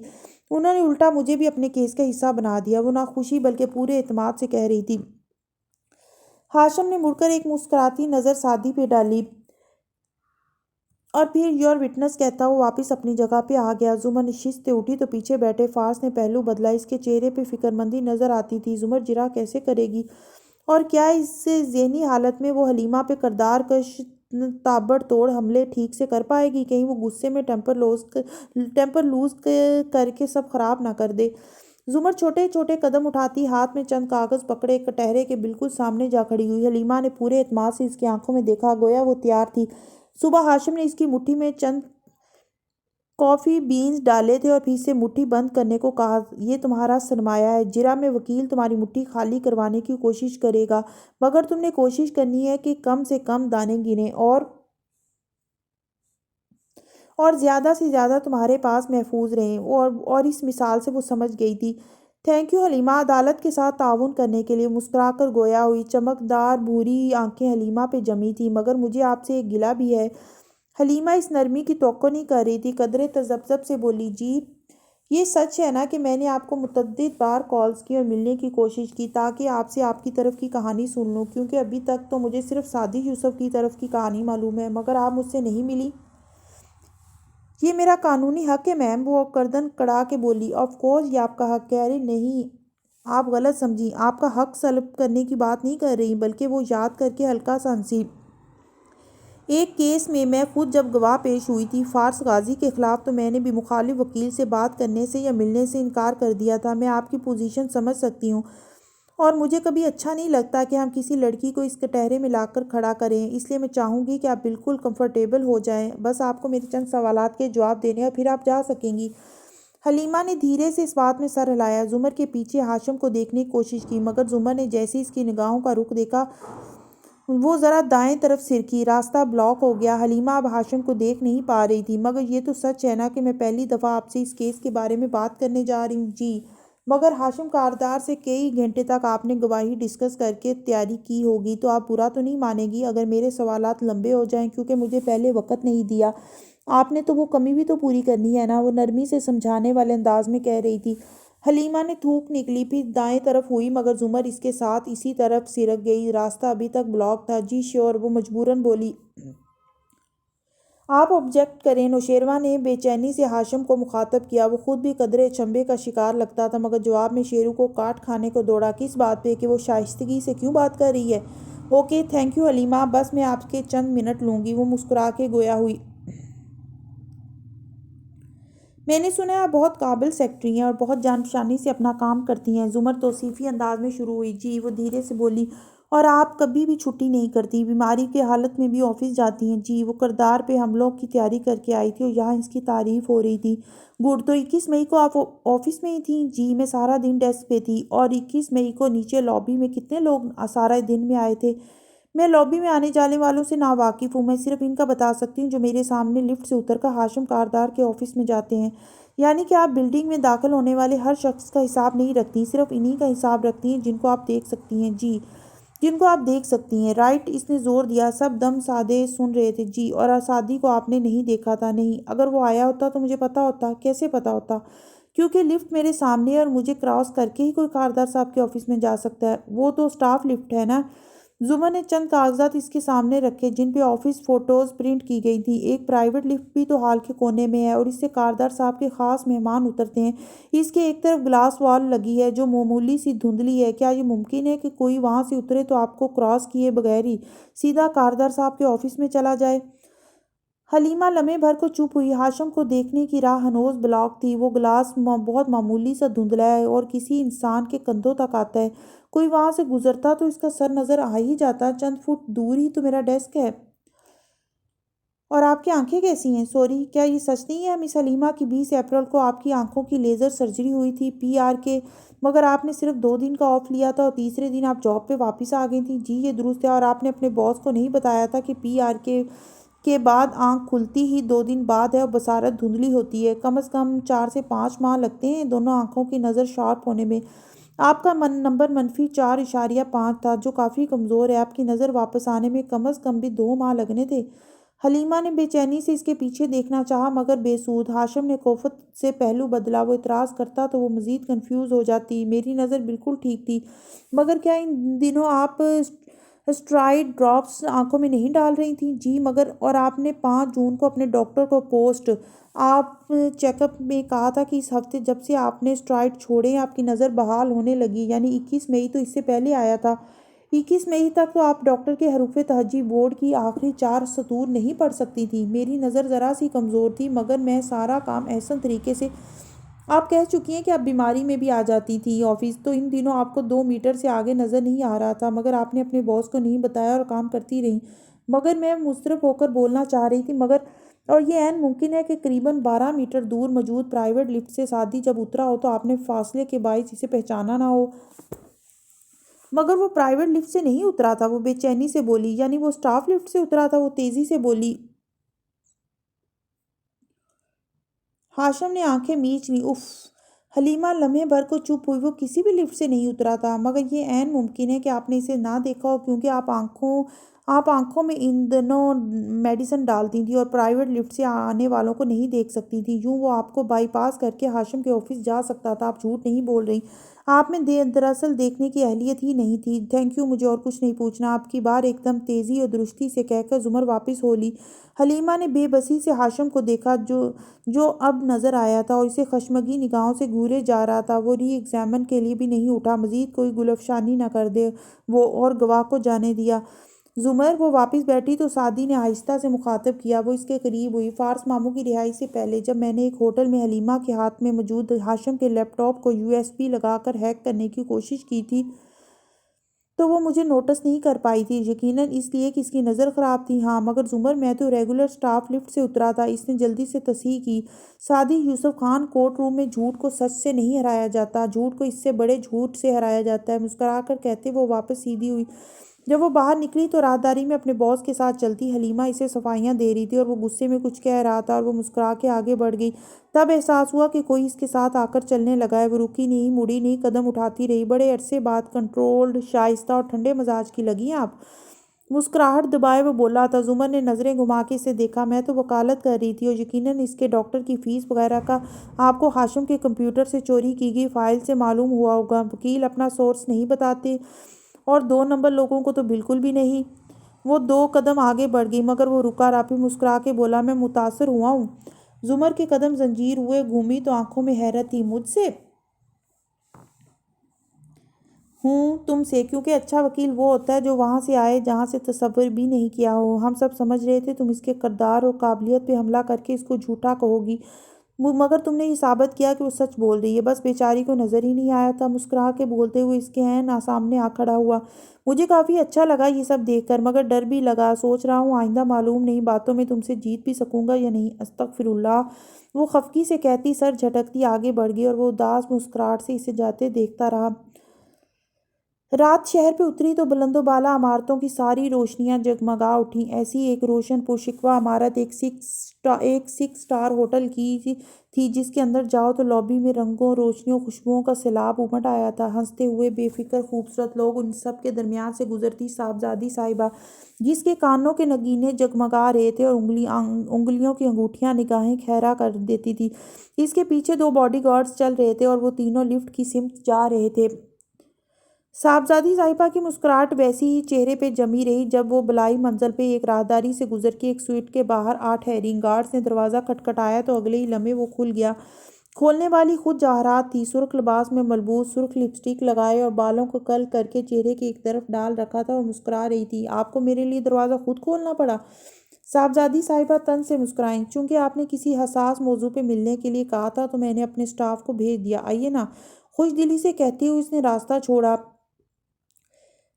A: انہوں نے الٹا مجھے بھی اپنے کیس کا حصہ بنا دیا، وہ نہ خوشی بلکہ پورے اعتماد سے کہہ رہی تھی۔ ہاشم نے مڑ کر ایک مسکراتی نظر سعدی پہ ڈالی اور پھر یور وٹنس کہتا ہوا واپس اپنی جگہ پہ آ گیا۔ زمر نشست سے اٹھی تو پیچھے بیٹھے فارس نے پہلو بدلا، اس کے چہرے پہ فکرمندی نظر آتی تھی۔ زمر جرا کیسے کرے گی؟ اور کیا اس ذہنی حالت میں وہ حلیمہ پہ کردار کش تابڑ توڑ حملے ٹھیک سے کر پائے گی؟ کہیں وہ غصے میں ٹیمپر لوز کر کے سب خراب نہ کر دے؟ زمر چھوٹے چھوٹے قدم اٹھاتی ہاتھ میں چند کاغذ پکڑے کٹہرے کے بالکل سامنے جا کھڑی ہوئی۔ حلیمہ نے پورے اعتماد سے اس کی آنکھوں میں دیکھا، گویا وہ تیار تھی۔ صبح ہاشم نے اس کی مٹھی میں چند کافی بینز ڈالے تھے اور پھر اسے مٹھی بند کرنے کو کہا، یہ تمہارا سرمایہ ہے، جرا میں وکیل تمہاری مٹھی خالی کروانے کی کوشش کرے گا، مگر تم نے کوشش کرنی ہے کہ کم سے کم دانے گنیں اور زیادہ سے زیادہ تمہارے پاس محفوظ رہیں۔ اور اس مثال سے وہ سمجھ گئی تھی۔ تھینک یو حلیمہ، عدالت کے ساتھ تعاون کرنے کے لیے، مسکرا کر گویا ہوئی۔ چمکدار بھوری آنکھیں حلیمہ پہ جمی تھیں۔ مگر مجھے آپ سے ایک گلہ بھی ہے۔ حلیمہ اس نرمی کی توقع نہیں کر رہی تھی، قدرے تذبذب سے بولی، جی یہ سچ ہے نا کہ میں نے آپ کو متعدد بار کالز کی اور ملنے کی کوشش کی تاکہ آپ سے آپ کی طرف کی کہانی سن لوں، کیونکہ ابھی تک تو مجھے صرف سعدی یوسف کی طرف کی کہانی معلوم ہے، مگر آپ مجھ سے نہیں ملی؟ یہ میرا قانونی حق ہے میم، وہ گردن کڑا کے بولی۔ آف کورس یہ آپ کا حق ہے۔ ارے نہیں، آپ غلط سمجھی، آپ کا حق سلب کرنے کی بات نہیں کر رہی، بلکہ وہ یاد کر کے ہلکا سا ہنسی۔ ایک کیس میں خود جب گواہ پیش ہوئی تھی فارس غازی کے خلاف، تو میں نے بھی مخالف وکیل سے بات کرنے سے یا ملنے سے انکار کر دیا تھا۔ میں آپ کی پوزیشن سمجھ سکتی ہوں، اور مجھے کبھی اچھا نہیں لگتا کہ ہم کسی لڑکی کو اس کٹہرے میں لا کر کھڑا کریں، اس لیے میں چاہوں گی کہ آپ بالکل کمفرٹیبل ہو جائیں، بس آپ کو میرے چند سوالات کے جواب دینے اور پھر آپ جا سکیں گی۔ حلیمہ نے دھیرے سے اس بات میں سر ہلایا۔ زمر کے پیچھے ہاشم کو دیکھنے کی کوشش کی، مگر زمر نے جیسے اس کی نگاہوں کا رخ دیکھا وہ ذرا دائیں طرف سرکی۔ راستہ بلاک ہو گیا۔ حلیمہ اب ہاشم کو دیکھ نہیں پا رہی تھی۔ مگر یہ تو سچ ہے نا کہ میں پہلی دفعہ آپ سے اس کیس کے بارے میں بات کرنے جا رہی ہوں؟ جی مگر ہاشم کاردار سے کئی گھنٹے تک آپ نے گواہی ڈسکس کر کے تیاری کی ہوگی، تو آپ برا تو نہیں مانیں گی اگر میرے سوالات لمبے ہو جائیں، کیونکہ مجھے پہلے وقت نہیں دیا آپ نے، تو وہ کمی بھی تو پوری کرنی ہے نا، وہ نرمی سے سمجھانے والے انداز میں کہہ رہی تھی۔ حلیمہ نے تھوک نکلی، پھر دائیں طرف ہوئی، مگر زمر اس کے ساتھ اسی طرف سرک گئی۔ راستہ ابھی تک بلاک تھا۔ جی شیور، وہ مجبوراً بولی۔ آپ آبجیکٹ کریں؟ نوشیروان نے بے چینی سے ہاشم کو مخاطب کیا۔ وہ خود بھی قدرے اچنبھے کا شکار لگتا تھا، مگر جواب میں شیرو کو کاٹ کھانے کو دوڑا۔ کس بات پہ؟ کہ وہ شائستگی سے کیوں بات کر رہی ہے؟ اوکے تھینک یو حلیمہ، بس میں آپ کے چند منٹ لوں گی۔ وہ مسکرا کے گویا ہوئی۔ میں نے سنا ہے آپ بہت قابل سیکرٹری ہیں اور بہت جان فشانی سے اپنا کام کرتی ہیں۔ زمر توصیفی انداز میں شروع ہوئی۔ جی، وہ دھیرے سے بولی، اور آپ کبھی بھی چھٹی نہیں کرتی، بیماری کے حالت میں بھی آفس جاتی ہیں۔ جی، وہ کردار پہ حملوں کی تیاری کر کے آئی تھی اور یہاں اس کی تعریف ہو رہی تھی۔ گڈ، تو 21 مئی کو آپ آفس میں ہی تھیں؟ جی، میں سارا دن ڈیسک پہ تھی۔ اور 21 مئی کو نیچے لابی میں کتنے لوگ سارا دن میں آئے تھے؟ میں لابی میں آنے جانے والوں سے ناواقف ہوں، میں صرف ان کا بتا سکتی ہوں جو میرے سامنے لفٹ سے اتر کر ہاشم کاردار کے آفس میں جاتے ہیں۔ یعنی کہ آپ بلڈنگ میں داخل ہونے والے ہر شخص کا حساب نہیں رکھتی، صرف انہی کا حساب رکھتی ہیں جن کو آپ دیکھ سکتی ہیں؟ جی، جن کو آپ دیکھ سکتی ہیں، رائٹ، اس نے زور دیا۔ سب دم سادے سن رہے تھے۔ جی، اور سادی کو آپ نے نہیں دیکھا تھا؟ نہیں، اگر وہ آیا ہوتا تو مجھے پتا ہوتا۔ کیسے پتا ہوتا؟ کیونکہ لفٹ میرے سامنے ہے اور مجھے کراس کر کے ہی کوئی کاردار صاحب کے آفس میں جا سکتا ہے۔ وہ تو سٹاف لفٹ ہے نا۔ زمر نے چند کاغذات اس کے سامنے رکھے جن پہ آفس فوٹوز پرنٹ کی گئی تھیں۔ ایک پرائیویٹ لفٹ بھی تو ہال کے کونے میں ہے اور اس سے کاردار صاحب کے خاص مہمان اترتے ہیں۔ اس کے ایک طرف گلاس وال لگی ہے جو معمولی سی دھندلی ہے۔ کیا یہ ممکن ہے کہ کوئی وہاں سے اترے تو آپ کو کراس کیے بغیر ہی سیدھا کاردار صاحب کے آفس میں چلا جائے؟ حلیمہ لمحے بھر کو چپ ہوئی۔ ہاشم کو دیکھنے کی راہ ہنوز بلاک تھی۔ وہ گلاس بہت معمولی سا دھندلا ہے اور کسی انسان کے کندھوں تک آتا ہے۔ کوئی وہاں سے گزرتا تو اس کا سر نظر آ ہی جاتا۔ چند فٹ دور ہی تو میرا ڈیسک ہے۔ اور آپ کی آنکھیں کیسی ہیں؟ سوری، کیا یہ سچ نہیں ہے مس حلیمہ کہ 20 اپریل کو آپ کی آنکھوں کی لیزر سرجری ہوئی تھی PR کے؟ مگر آپ نے صرف 2 دن کا آف لیا تھا اور تیسرے دن آپ جاب پہ واپس آ گئی تھیں۔ جی، یہ درست ہے۔ اور آپ نے اپنے باس کو نہیں بتایا تھا کہ PR کے بعد آنکھ کھلتی ہی 2 دن بعد ہے اور بصارت دھندلی ہوتی ہے؟ کم از کم 4 سے 5 ماہ لگتے ہیں دونوں آنکھوں کی نظر شارپ ہونے میں۔ آپ کا نمبر -4.5 تھا جو کافی کمزور ہے۔ آپ کی نظر واپس آنے میں کم از کم بھی 2 ماہ لگنے تھے۔ حلیمہ نے بے چینی سے اس کے پیچھے دیکھنا چاہا مگر بے سود۔ ہاشم نے کوفت سے پہلو بدلا۔ وہ اعتراض کرتا تو وہ مزید کنفیوز ہو جاتی۔ میری نظر بالکل ٹھیک تھی۔ مگر کیا ان دنوں آپ اسٹرائڈ ڈراپس آنکھوں میں نہیں ڈال رہی تھیں؟ جی مگر، اور آپ نے 5 جون کو اپنے ڈاکٹر کو پوسٹ آپ چیک اپ میں کہا تھا کہ اس ہفتے جب سے آپ نے اسٹرائڈ چھوڑے آپ کی نظر بحال ہونے لگی، یعنی 21 مئی تو اس سے پہلے آیا تھا۔ 21 مئی تک تو آپ ڈاکٹر کے حروف تہجی بورڈ کی آخری 4 سطور نہیں پڑھ سکتی تھی۔ میری نظر ذرا سی کمزور تھی مگر میں سارا کام احسن طریقے سے، آپ کہہ چکی ہیں کہ آپ بیماری میں بھی آ جاتی تھی آفس، تو ان دنوں آپ کو 2 میٹر سے آگے نظر نہیں آ رہا تھا، مگر آپ نے اپنے باس کو نہیں بتایا اور کام کرتی رہیں۔ مگر میں مضطرب ہو کر بولنا چاہ رہی تھی مگر، اور یہ عین ممکن ہے کہ قریباً 12 میٹر دور موجود پرائیویٹ لفٹ سے سادی جب اترا ہو تو آپ نے فاصلے کے باعث اسے پہچانا نہ ہو۔ مگر وہ پرائیویٹ لفٹ سے نہیں اترا تھا، وہ بے چینی سے بولی۔ یعنی وہ سٹاف لفٹ سے اترا تھا؟ وہ تیزی سے بولی۔ ہاشم نے آنکھیں میچ لیں۔ اف! حلیمہ لمحے بھر کو چپ ہوئی۔ وہ کسی بھی لفٹ سے نہیں اترا تھا، مگر یہ عین ممکن ہے کہ آپ نے اسے نہ دیکھا ہو کیونکہ آپ آنکھوں میں ان دنوں میڈیسن ڈالتی تھیں اور پرائیویٹ لفٹ سے آنے والوں کو نہیں دیکھ سکتی تھیں۔ یوں وہ آپ کو بائی پاس کر کے ہاشم کے آفس جا سکتا تھا۔ آپ جھوٹ نہیں بول رہی۔ آپ میں دراصل دیکھنے کی اہلیت ہی نہیں تھی۔ تھینک یو، مجھے اور کچھ نہیں پوچھنا۔ آپ کی بار ایک دم تیزی اور درستی سے کہہ کر زمر واپس ہو لی۔ حلیمہ نے بے بسی سے ہاشم کو دیکھا جو اب نظر آیا تھا اور اسے خشمگین نگاہوں سے گھورے جا رہا تھا۔ وہ ری ایگزامن کے لیے بھی نہیں اٹھا، مزید کوئی گل افشانی نہ کر دے وہ، اور گواہ کو جانے دیا۔ زمر، وہ واپس بیٹھی تو سعدی نے آہستہ سے مخاطب کیا۔ وہ اس کے قریب ہوئی۔ فارس ماموں کی رہائی سے پہلے جب میں نے ایک ہوٹل میں حلیمہ کے ہاتھ میں موجود ہاشم کے لیپ ٹاپ کو USB لگا کر ہیک کرنے کی کوشش کی تھی تو وہ مجھے نوٹس نہیں کر پائی تھی، یقیناً اس لیے کہ اس کی نظر خراب تھی۔ ہاں مگر زمر، میں تو ریگولر سٹاف لفٹ سے اترا تھا۔ اس نے جلدی سے تصحیح کی۔ سعدی یوسف خان، کورٹ روم میں جھوٹ کو سچ سے نہیں ہرایا جاتا، جھوٹ کو اس سے بڑے جھوٹ سے ہرایا جاتا ہے، مسکرا کر کہتے وہ واپس سیدھی ہوئی۔ جب وہ باہر نکلی تو راہداری میں اپنے باس کے ساتھ چلتی حلیمہ اسے صفائیاں دے رہی تھی اور وہ غصے میں کچھ کہہ رہا تھا اور وہ مسکرا کے آگے بڑھ گئی۔ تب احساس ہوا کہ کوئی اس کے ساتھ آ کر چلنے لگا ہے۔ وہ رکی نہیں، مڑی نہیں، قدم اٹھاتی رہی۔ بڑے عرصے بعد کنٹرولڈ، شائستہ اور ٹھنڈے مزاج کی لگیں آپ؟ مسکراہٹ دبائے وہ بولا تھا۔ زمر نے نظریں گھما کے اسے دیکھا۔ میں تو وکالت کر رہی تھی اور یقیناً اس کے ڈاکٹر کی فیس وغیرہ کا آپ کو ہاشم کے کمپیوٹر سے چوری کی گئی فائل سے معلوم ہوا ہوگا۔ وکیل اپنا سورس نہیں بتاتے اور 2 نمبر لوگوں کو تو بالکل بھی نہیں۔ وہ 2 قدم آگے بڑھ گئی مگر وہ رکا رہا، پھر مسکرا کے بولا میں متاثر ہوا ہوں۔ زمر کے قدم زنجیر ہوئے، گھومی تو آنکھوں میں حیرت تھی۔ مجھ سے؟ ہوں، تم سے، کیونکہ اچھا وکیل وہ ہوتا ہے جو وہاں سے آئے جہاں سے تصور بھی نہیں کیا ہو۔ ہم سب سمجھ رہے تھے تم اس کے کردار اور قابلیت پہ حملہ کر کے اس کو جھوٹا کہو گی، مگر تم نے یہ ثابت کیا کہ وہ سچ بول رہی ہے۔ بس بیچاری کو نظر ہی نہیں آیا تھا۔ مسکرا کے بولتے ہوئے اس کے عین سامنے آ کھڑا ہوا۔ مجھے کافی اچھا لگا یہ سب دیکھ کر، مگر ڈر بھی لگا۔ سوچ رہا ہوں آئندہ معلوم نہیں باتوں میں تم سے جیت بھی سکوں گا یا نہیں۔ استغفر اللہ، وہ خفگی سے کہتی سر جھٹکتی آگے بڑھ گئی اور وہ اداس مسکراہٹ سے اسے جاتے دیکھتا رہا۔ رات شہر پہ اتری تو بلند و بالا عمارتوں کی ساری روشنیاں جگمگا اٹھیں۔ ایسی ایک روشن پرشکوہ عمارت ایک 6 سٹار ہوٹل کی تھی جس کے اندر جاؤ تو لابی میں رنگوں، روشنیوں، خوشبوؤں کا سیلاب امٹ آیا تھا۔ ہنستے ہوئے بے فکر خوبصورت لوگ، ان سب کے درمیان سے گزرتی صاحبزادی صاحبہ جس کے کانوں کے نگینے جگمگا رہے تھے اور انگلیوں کی انگوٹھیاں نگاہیں ٹھہرا کر دیتی تھی۔ اس کے پیچھے 2 باڈی گارڈز چل رہے تھے اور وہ تینوں لفٹ کی سمت جا رہے تھے۔ صاحبزادی صاحبہ کی مسکراہٹ ویسی ہی چہرے پہ جمی رہی جب وہ بلائی منزل پہ ایک راہداری سے گزر کے ایک سوئٹ کے باہر آ ٹھہری۔ گارڈز نے دروازہ کھٹکھٹایا تو اگلے ہی لمحے وہ کھل گیا۔ کھولنے والی خود جواہرات تھی، سرخ لباس میں ملبوس، سرخ لپسٹک لگائے اور بالوں کو کل کر کے چہرے کے ایک طرف ڈال رکھا تھا اور مسکرا رہی تھی۔ آپ کو میرے لیے دروازہ خود کھولنا پڑا؟ صاحبزادی صاحبہ طنز سے مسکرائیں۔ چونکہ آپ نے کسی حساس موضوع پہ ملنے کے لیے کہا تھا تو میں نے اپنے سٹاف کو بھیج دیا، آئیے نا، خوش دلی سے کہتے ہوئے اس نے راستہ چھوڑا۔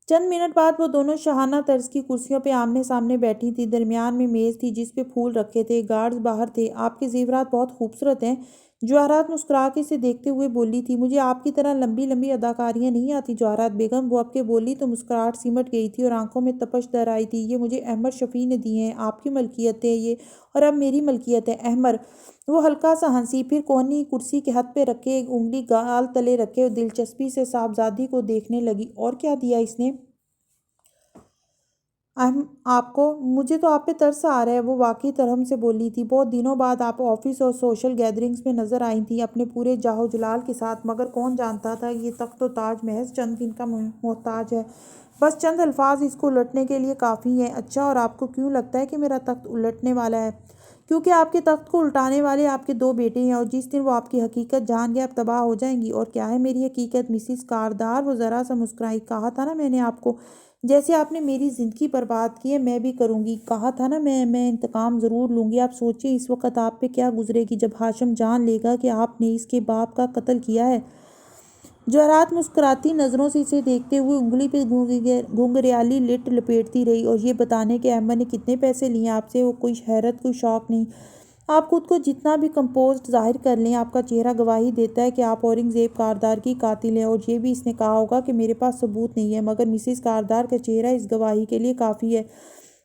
A: چند منٹ بعد وہ دونوں شاہانہ طرز کی کرسیوں پہ آمنے سامنے بیٹھی تھیں۔ درمیان میں میز تھی جس پہ پھول رکھے تھے۔ گارڈز باہر تھے۔ آپ کے زیورات بہت خوبصورت ہیں، جواہرات مسکرا کے اسے دیکھتے ہوئے بولی تھی۔ مجھے آپ کی طرح لمبی لمبی اداکاریاں نہیں آتی جواہرات بیگم، وہ اب کے بولی تو مسکراہٹ سمٹ گئی تھی اور آنکھوں میں تپش در آئی تھی۔ یہ مجھے احمر شفیع نے دیے ہیں، آپ کی ملکیت ہے یہ، اور اب میری ملکیت ہے۔ احمر، وہ ہلکا سا ہنسی، پھر کوہنی کرسی کے ہتھ پہ رکھے ایک انگلی گال تلے رکھے اور دلچسپی سے صاحبزادی کو دیکھنے لگی۔ اور کیا دیا اس نے آپ کو؟ مجھے تو آپ پہ ترس آ رہا ہے، وہ واقعی ترہم سے بولی تھی۔ بہت دنوں بعد آپ آفس اور سوشل گیدرنگز میں نظر آئی تھیں اپنے پورے جاہ و جلال کے ساتھ، مگر کون جانتا تھا یہ تخت و تاج محض چند دن کا محتاج ہے، بس چند الفاظ اس کو الٹنے کے لیے کافی ہیں۔ اچھا، اور آپ کو کیوں لگتا ہے کہ میرا تخت الٹنے والا ہے؟ کیونکہ آپ کے تخت کو الٹانے والے آپ کے 2 بیٹے ہیں اور جس دن وہ آپ کی حقیقت جان گئے آپ تباہ ہو جائیں گی۔ اور کیا ہے میری حقیقت مسز کاردار؟ وہ ذرا سا مسکرائی۔ کہا تھا نا میں نے آپ کو، جیسے آپ نے میری زندگی برباد کی ہے میں بھی کروں گی، کہا تھا نا میں انتقام ضرور لوں گی۔ آپ سوچیں اس وقت آپ پہ کیا گزرے گی جب ہاشم جان لے گا کہ آپ نے اس کے باپ کا قتل کیا ہے۔ جواہرات مسکراتی نظروں سے اسے دیکھتے ہوئے انگلی پہ گھنگریالی لٹ لپیٹتی رہی۔ اور یہ بتانے کہ احمد نے کتنے پیسے لیے آپ سے؟ وہ کوئی حیرت، کوئی شوق نہیں۔ آپ خود کو جتنا بھی کمپوزڈ ظاہر کر لیں، آپ کا چہرہ گواہی دیتا ہے کہ آپ اورنگزیب کاردار کی قاتل ہیں، اور یہ بھی اس نے کہا ہوگا کہ میرے پاس ثبوت نہیں ہے، مگر مسز کاردار کا چہرہ اس گواہی کے لیے کافی ہے۔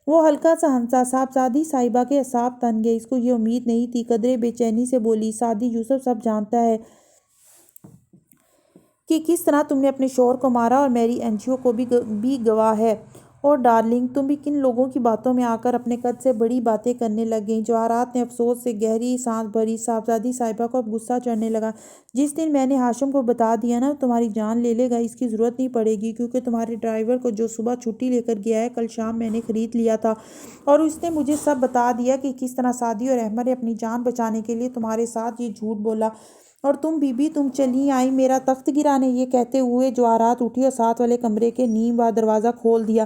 A: وہ ہلکا سا ہنسا۔ صاحبزادی صاحبہ کے اعصاب تن گئے، اس کو یہ امید نہیں تھی۔ قدرے بے چینی سے بولی، سعدی یوسف سب جانتا ہے کہ کس طرح تم نے اپنے شوہر کو مارا اور میری انجیو کو بھی گواہ ہے۔ اور ڈارلنگ، تم بھی کن لوگوں کی باتوں میں آ کر اپنے قد سے بڑی باتیں کرنے لگ گئیں؟ جواہرات نے افسوس سے گہری سانس بھری۔ صاحبزادی صاحبہ کو اب غصہ چڑھنے لگا۔ جس دن میں نے ہاشم کو بتا دیا نا تمہاری جان لے لے گا، اس کی ضرورت نہیں پڑے گی، کیونکہ تمہارے ڈرائیور کو جو صبح چھٹی لے کر گیا ہے کل شام میں نے خرید لیا تھا، اور اس نے مجھے سب بتا دیا کہ کس طرح سعدی اور احمد نے اپنی جان بچانے کے لیے تمہارے ساتھ یہ جھوٹ بولا، اور تم بی بی تم چلی آئی میرا تخت گرانے۔ یہ کہتے ہوئے جواہرات اٹھی اور ساتھ والے کمرے کے نیم وا دروازہ کھول دیا۔